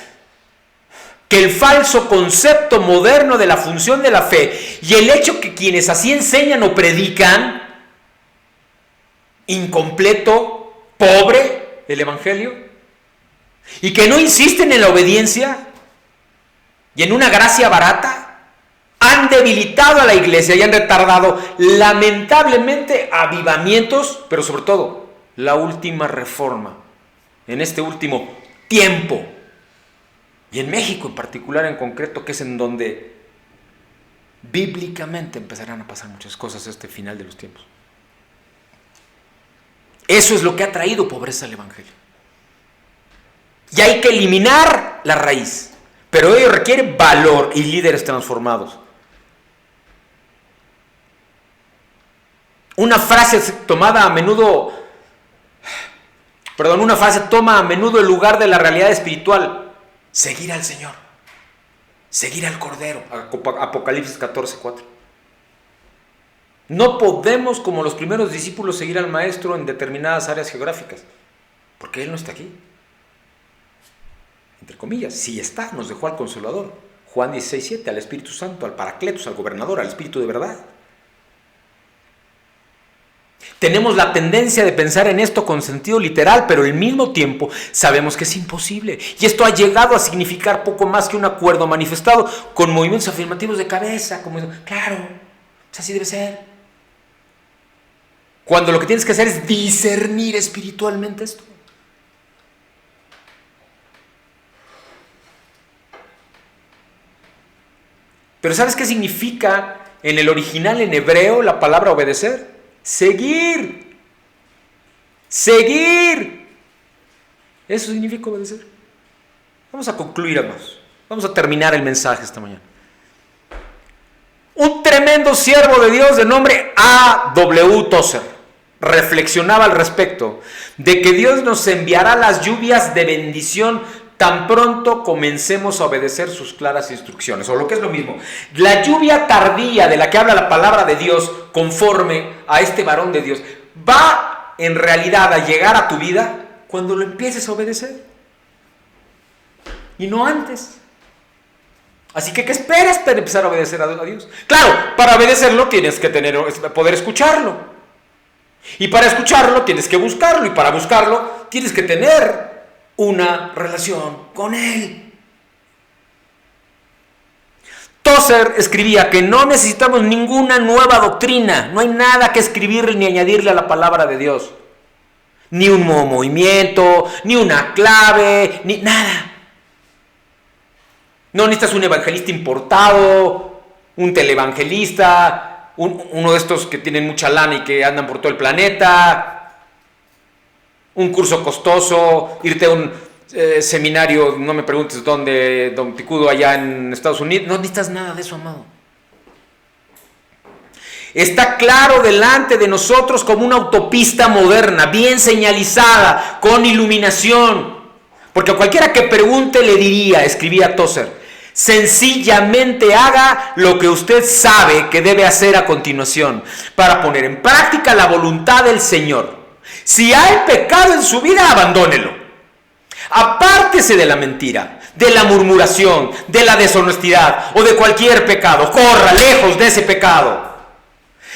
que el falso concepto moderno de la función de la fe y el hecho que quienes así enseñan o predican, incompleto, pobre, el evangelio, y que no insisten en la obediencia y en una gracia barata, han debilitado a la iglesia y han retardado lamentablemente avivamientos, pero sobre todo la última reforma en este último tiempo, y en México en particular, en concreto, que es en donde bíblicamente empezarán a pasar muchas cosas este final de los tiempos. Eso es lo que ha traído pobreza al evangelio. Y hay que eliminar la raíz, pero ello requiere valor y líderes transformados. Una frase toma a menudo el lugar de la realidad espiritual. Seguir al Señor, seguir al Cordero. Apocalipsis 14:4. No podemos, como los primeros discípulos, seguir al Maestro en determinadas áreas geográficas, porque Él no está aquí. Entre comillas, sí está, nos dejó al Consolador. Juan 16:7, al Espíritu Santo, al Paracletos, al Gobernador, al Espíritu de verdad. Tenemos la tendencia de pensar en esto con sentido literal, pero al mismo tiempo sabemos que es imposible. Y esto ha llegado a significar poco más que un acuerdo manifestado con movimientos afirmativos de cabeza, como claro, pues así debe ser. Cuando lo que tienes que hacer es discernir espiritualmente esto. Pero ¿sabes qué significa en el original en hebreo la palabra obedecer? Seguir. Seguir. Eso significa obedecer. Vamos a concluir, amados. Vamos a terminar el mensaje esta mañana. Un tremendo siervo de Dios de nombre A.W. Tozer reflexionaba al respecto de que Dios nos enviará las lluvias de bendición tan pronto comencemos a obedecer sus claras instrucciones. O lo que es lo mismo, la lluvia tardía de la que habla la palabra de Dios conforme a este varón de Dios va en realidad a llegar a tu vida cuando lo empieces a obedecer y no antes. Así que ¿qué esperas para empezar a obedecer a Dios? Claro, para obedecerlo tienes que poder escucharlo, y para escucharlo tienes que buscarlo, y para buscarlo tienes que tener una relación con Él. Tozer escribía que no necesitamos ninguna nueva doctrina, no hay nada que escribirle ni añadirle a la palabra de Dios, ni un nuevo movimiento, ni una clave, ni nada. No necesitas un evangelista importado, un televangelista, uno de estos que tienen mucha lana y que andan por todo el planeta, un curso costoso, irte a un seminario, no me preguntes dónde, Don Picudo, allá en Estados Unidos. No necesitas nada de eso, amado. Está claro delante de nosotros como una autopista moderna, bien señalizada, con iluminación. Porque a cualquiera que pregunte le diría, escribía Tozer, sencillamente haga lo que usted sabe que debe hacer a continuación para poner en práctica la voluntad del Señor. Si hay pecado en su vida, abandónelo. Apártese de la mentira, de la murmuración, de la deshonestidad o de cualquier pecado. Corra lejos de ese pecado.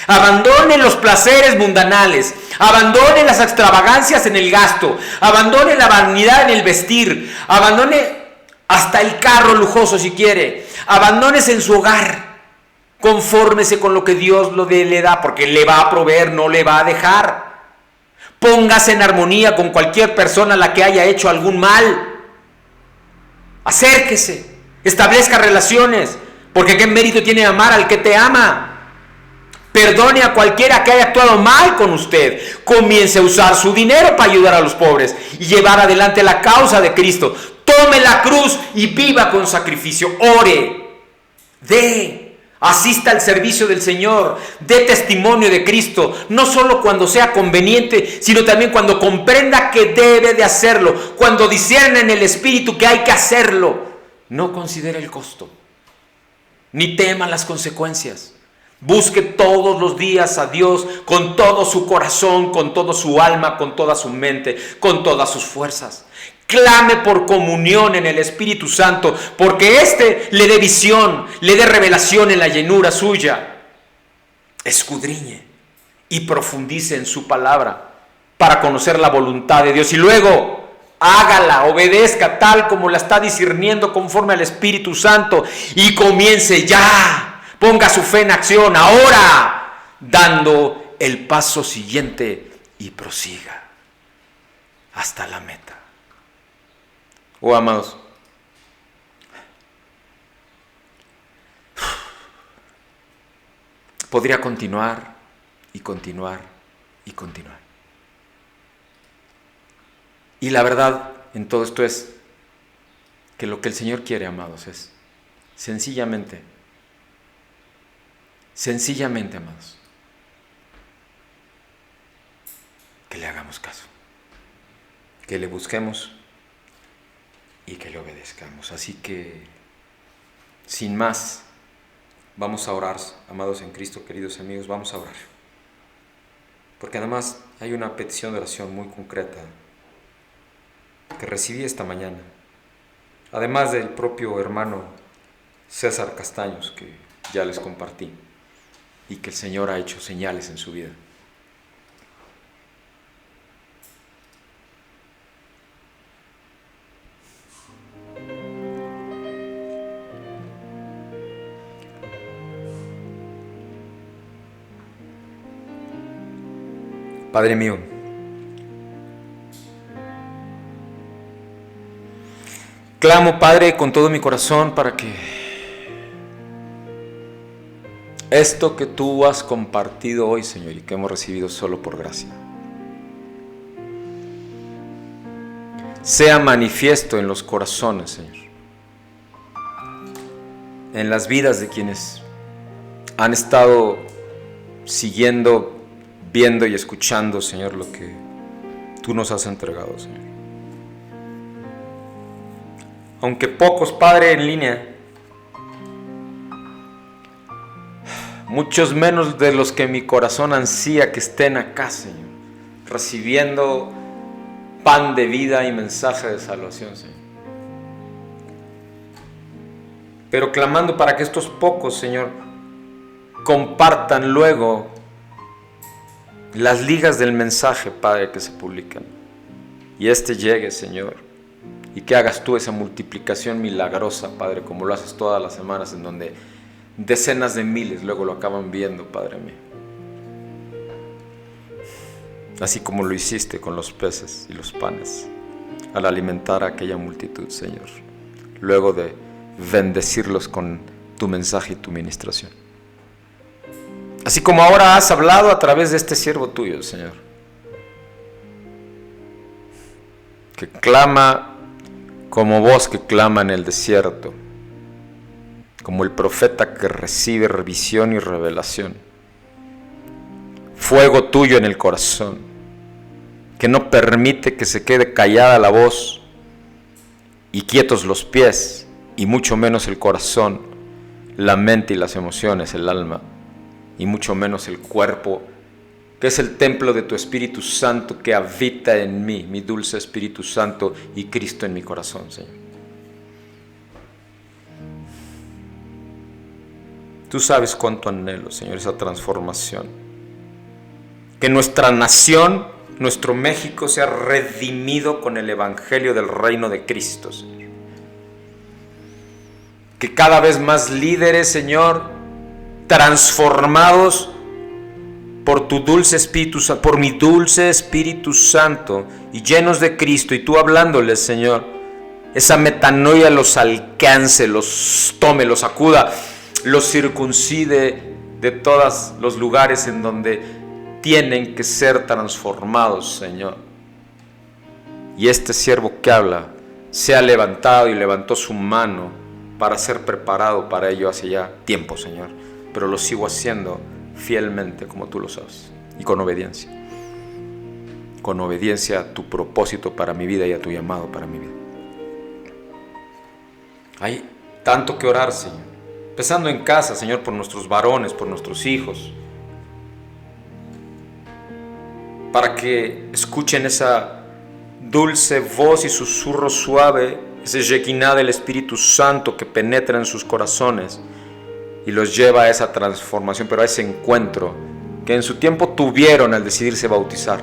Abandone los placeres mundanales, abandone las extravagancias en el gasto, abandone la vanidad en el vestir, abandone hasta el carro lujoso si quiere, abandónese en su hogar, confórmese con lo que Dios le da, porque le va a proveer, no le va a dejar. Póngase en armonía con cualquier persona a la que haya hecho algún mal. Acérquese, establezca relaciones, porque qué mérito tiene amar al que te ama. Perdone a cualquiera que haya actuado mal con usted. Comience a usar su dinero para ayudar a los pobres y llevar adelante la causa de Cristo. Tome la cruz y viva con sacrificio. Ore, dé, Asista al servicio del Señor, dé testimonio de Cristo, no solo cuando sea conveniente, sino también cuando comprenda que debe de hacerlo, cuando discierne en el Espíritu que hay que hacerlo. No considere el costo, ni tema las consecuencias. Busque todos los días a Dios con todo su corazón, con toda su alma, con toda su mente, con todas sus fuerzas. Clame por comunión en el Espíritu Santo, porque éste le dé visión, le dé revelación en la llenura suya. Escudriñe y profundice en su palabra para conocer la voluntad de Dios y luego hágala, obedezca tal como la está discerniendo conforme al Espíritu Santo y comience ya. Ponga su fe en acción ahora, dando el paso siguiente y prosiga hasta la meta. Oh, amados, podría continuar y continuar y continuar. Y la verdad en todo esto es que lo que el Señor quiere, amados, es sencillamente, amados, que le hagamos caso, que le busquemos y que le obedezcamos. Así que, sin más, vamos a orar, amados en Cristo, queridos amigos, vamos a orar. Porque además hay una petición de oración muy concreta que recibí esta mañana, además del propio hermano César Castaños, que ya les compartí, y que el Señor ha hecho señales en su vida. Padre mío, clamo, Padre, con todo mi corazón para que esto que tú has compartido hoy, Señor, y que hemos recibido solo por gracia, sea manifiesto en los corazones, Señor, en las vidas de quienes han estado siguiendo, viendo y escuchando, Señor, lo que tú nos has entregado, Señor. Aunque pocos, Padre, en línea, muchos menos de los que mi corazón ansía que estén acá, Señor, recibiendo pan de vida y mensaje de salvación, Señor. Pero clamando para que estos pocos, Señor, compartan luego las ligas del mensaje, Padre, que se publican. Y este llegue, Señor, y que hagas tú esa multiplicación milagrosa, Padre, como lo haces todas las semanas, en donde decenas de miles luego lo acaban viendo, Padre mío. Así como lo hiciste con los peces y los panes, al alimentar a aquella multitud, Señor, luego de bendecirlos con tu mensaje y tu ministración. Así como ahora has hablado a través de este siervo tuyo, Señor, que clama como voz que clama en el desierto, como el profeta que recibe visión y revelación, fuego tuyo en el corazón, que no permite que se quede callada la voz y quietos los pies, y mucho menos el corazón, la mente y las emociones, el alma, y mucho menos el cuerpo, que es el templo de tu Espíritu Santo que habita en mí, mi dulce Espíritu Santo y Cristo en mi corazón, Señor. Tú sabes cuánto anhelo, Señor, esa transformación. Que nuestra nación, nuestro México, sea redimido con el Evangelio del reino de Cristo, Señor. Que cada vez más líderes, Señor, transformados por tu dulce Espíritu, por mi dulce Espíritu Santo, y llenos de Cristo, y tú hablándoles, Señor, esa metanoia los alcance, los tome, los sacuda, los circuncide de todos los lugares en donde tienen que ser transformados, Señor. Y este siervo que habla se ha levantado y levantó su mano para ser preparado para ello hace ya tiempo, Señor. pero lo sigo haciendo fielmente como tú lo sabes y con obediencia a tu propósito para mi vida y a tu llamado para mi vida. Hay tanto que orar, Señor, empezando en casa, Señor, por nuestros varones, por nuestros hijos, para que escuchen esa dulce voz y susurro suave, ese Shekinah del Espíritu Santo que penetra en sus corazones y los lleva a esa transformación, pero a ese encuentro que en su tiempo tuvieron al decidirse bautizar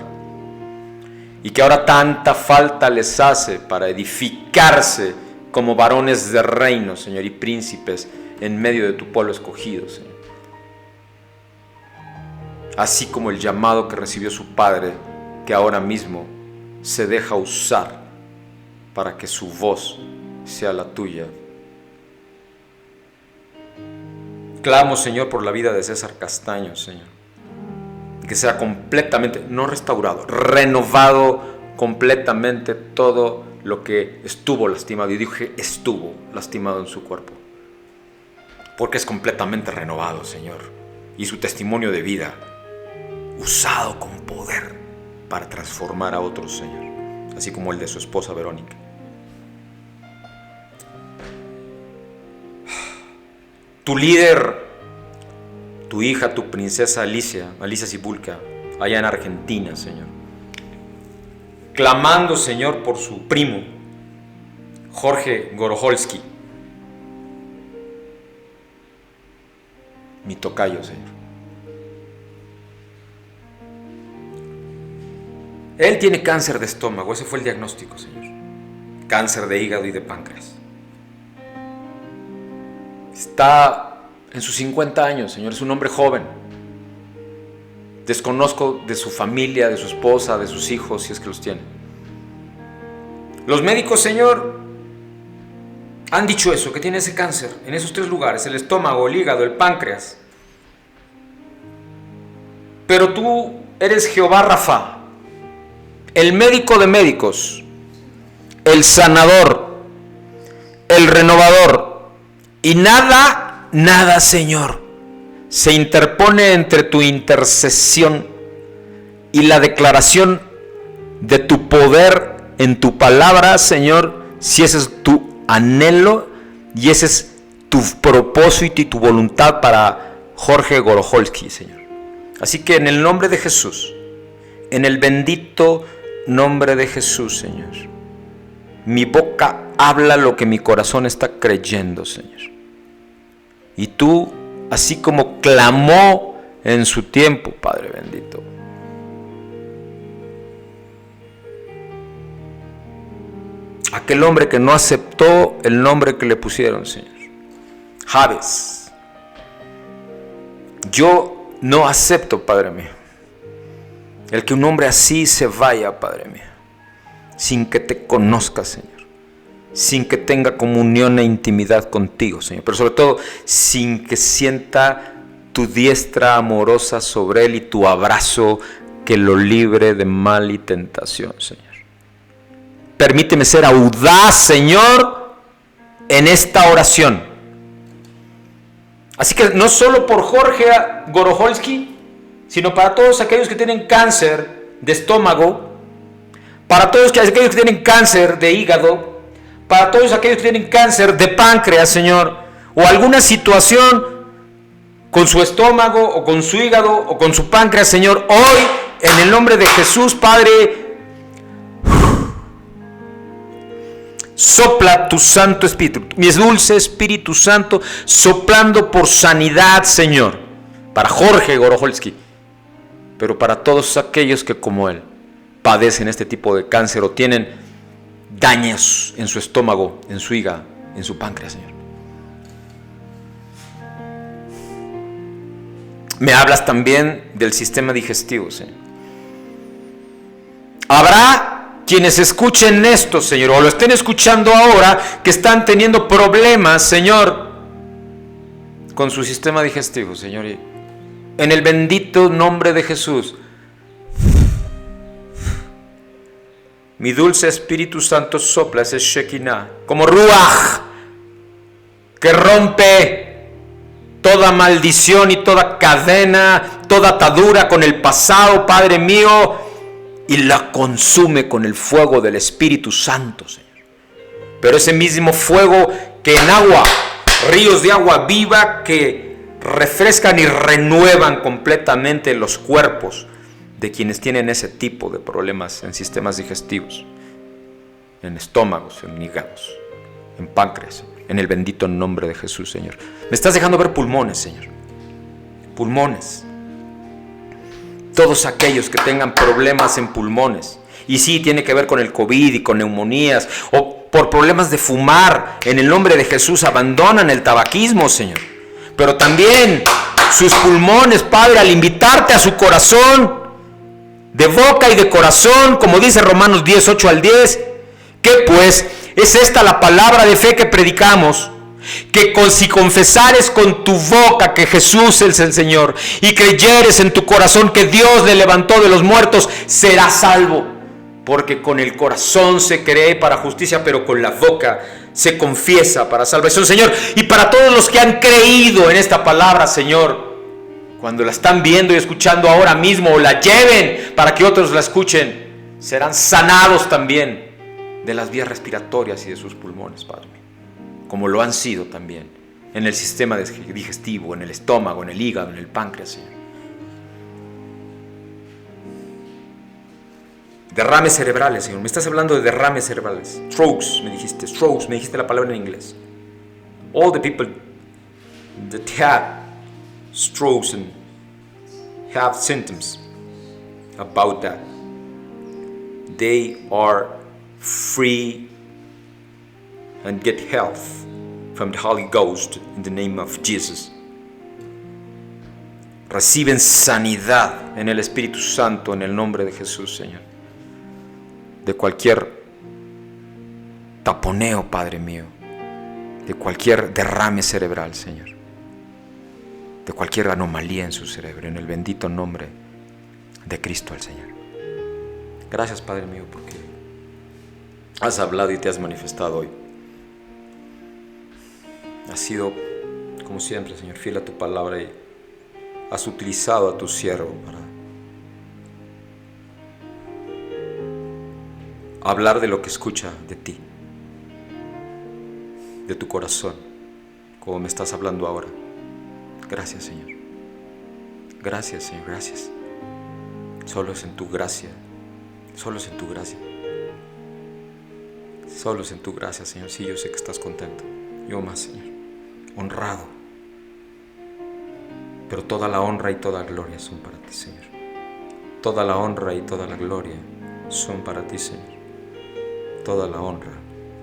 y que ahora tanta falta les hace para edificarse como varones de reino, Señor, y príncipes en medio de tu pueblo escogido, Señor. Así como el llamado que recibió su padre, que ahora mismo se deja usar para que su voz sea la tuya. Clamo, Señor, por la vida de César Castaño, Señor, que sea completamente, no restaurado, renovado completamente todo lo que estuvo lastimado. Y dije estuvo lastimado en su cuerpo, porque es completamente renovado, Señor, y su testimonio de vida usado con poder para transformar a otros, Señor, así como el de su esposa Verónica. Tu líder, tu hija, tu princesa Alicia Sibulka, allá en Argentina, Señor, clamando, Señor, por su primo Jorge Gorojolski, mi tocayo, Señor. Él tiene cáncer de estómago, ese fue el diagnóstico, Señor. Cáncer de hígado y de páncreas. Está en sus 50 años, Señor, es un hombre joven. Desconozco de su familia, de su esposa, de sus hijos, si es que los tiene. Los médicos, Señor, han dicho eso, que tiene ese cáncer en esos 3 lugares, el estómago, el hígado, el páncreas. Pero tú eres Jehová Rafa, el médico de médicos, el sanador, el renovador, y nada, Señor, se interpone entre tu intercesión y la declaración de tu poder en tu palabra, Señor, si ese es tu anhelo y ese es tu propósito y tu voluntad para Jorge Gorojolski, Señor. Así que en el nombre de Jesús, en el bendito nombre de Jesús, Señor, mi boca habla lo que mi corazón está creyendo, Señor. Y tú, así como clamó en su tiempo, Padre bendito, aquel hombre que no aceptó el nombre que le pusieron, Señor, Jabes, yo no acepto, Padre mío, el que un hombre así se vaya, Padre mío, sin que te conozca, Señor, sin que tenga comunión e intimidad contigo, Señor, pero sobre todo sin que sienta tu diestra amorosa sobre él y tu abrazo que lo libre de mal y tentación, Señor. Permíteme ser audaz, Señor, en esta oración. Así que no solo por Jorge Gorojolski, sino para todos aquellos que tienen cáncer de estómago, para todos aquellos que tienen cáncer de hígado, para todos aquellos que tienen cáncer de páncreas, Señor, o alguna situación con su estómago, o con su hígado, o con su páncreas, Señor, hoy, en el nombre de Jesús, Padre, sopla tu Santo Espíritu, mi dulce Espíritu Santo, soplando por sanidad, Señor, para Jorge Gorojolski, pero para todos aquellos que como él padecen este tipo de cáncer o tienen daños en su estómago, en su hígado, en su páncreas, Señor. Me hablas también del sistema digestivo, Señor. Habrá quienes escuchen esto, Señor, o lo estén escuchando ahora, que están teniendo problemas, Señor, con su sistema digestivo, Señor. Y en el bendito nombre de Jesús, mi dulce Espíritu Santo sopla ese Shekinah, como Ruach, que rompe toda maldición y toda cadena, toda atadura con el pasado, Padre mío, y la consume con el fuego del Espíritu Santo, Señor. Pero ese mismo fuego que en agua, ríos de agua viva que refrescan y renuevan completamente los cuerpos de quienes tienen ese tipo de problemas en sistemas digestivos, en estómagos, en hígados, en páncreas, en el bendito nombre de Jesús, Señor. Me estás dejando ver pulmones, Señor. Pulmones. Todos aquellos que tengan problemas en pulmones, y sí, tiene que ver con el COVID y con neumonías, o por problemas de fumar, en el nombre de Jesús abandonan el tabaquismo, Señor. Pero también sus pulmones, Padre, al invitarte a su corazón, de boca y de corazón, como dice Romanos 10, 8 al 10, que pues es esta la palabra de fe que predicamos, que si confesares con tu boca que Jesús es el Señor y creyeres en tu corazón que Dios le levantó de los muertos, serás salvo. Porque con el corazón se cree para justicia, pero con la boca se confiesa para salvación, Señor. Y para todos los que han creído en esta palabra, Señor, cuando la están viendo y escuchando ahora mismo, o la lleven para que otros la escuchen, serán sanados también de las vías respiratorias y de sus pulmones, Padre, como lo han sido también en el sistema digestivo, en el estómago, en el hígado, en el páncreas, Señor. Derrames cerebrales, Señor. Me estás hablando de derrames cerebrales. Strokes, me dijiste la palabra en inglés. All the people that had strokes and have symptoms about that, they are free and get health from the Holy Ghost in the name of Jesus. Reciben sanidad en el Espíritu Santo en el nombre de Jesús, Señor. De cualquier taponeo, Padre mío, de cualquier derrame cerebral, Señor, de cualquier anomalía en su cerebro, en el bendito nombre de Cristo el Señor. Gracias, Padre mío, porque has hablado y te has manifestado hoy. Has sido, como siempre, Señor, fiel a tu palabra y has utilizado a tu siervo para hablar de lo que escucha de ti, de tu corazón, como me estás hablando ahora. Gracias, Señor. Gracias, Señor, gracias. Solo es en tu gracia, solo es en tu gracia. Solo es en tu gracia, Señor. Sí, yo sé que estás contento. Yo más, Señor. Honrado. Pero toda la honra y toda la gloria son para ti, Señor. Toda la honra y toda la gloria son para ti, Señor. Toda la honra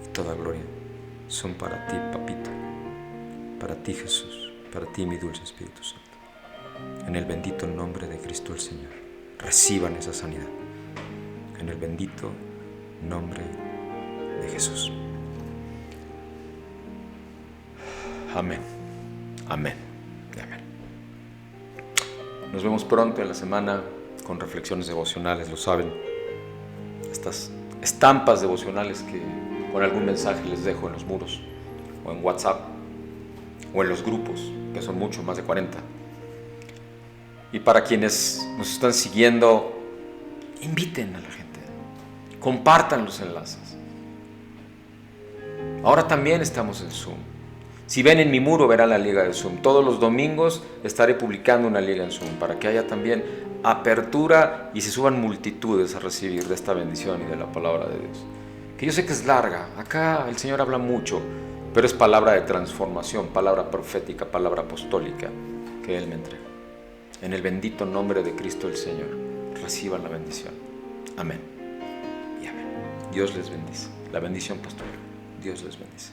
y toda gloria son para ti, Papito, para ti, Jesús, para ti, mi dulce Espíritu Santo. En el bendito nombre de Cristo el Señor, reciban esa sanidad. En el bendito nombre de Jesús. Amén, amén y amén. Nos vemos pronto en la semana con reflexiones devocionales, lo saben. Estas estampas devocionales que con algún mensaje les dejo en los muros o en WhatsApp o en los grupos, que son mucho, más de 40. Y para quienes nos están siguiendo, inviten a la gente, compartan los enlaces. Ahora también estamos en Zoom. Si ven en mi muro verán la liga de Zoom. Todos los domingos estaré publicando una liga en Zoom para que haya también apertura y se suban multitudes a recibir de esta bendición y de la palabra de Dios, que yo sé que es larga. Acá el Señor habla mucho, pero es palabra de transformación, palabra profética, palabra apostólica que Él me entrega. En el bendito nombre de Cristo el Señor, reciban la bendición. Amén y amén. Dios les bendice. La bendición pastoral. Dios les bendice.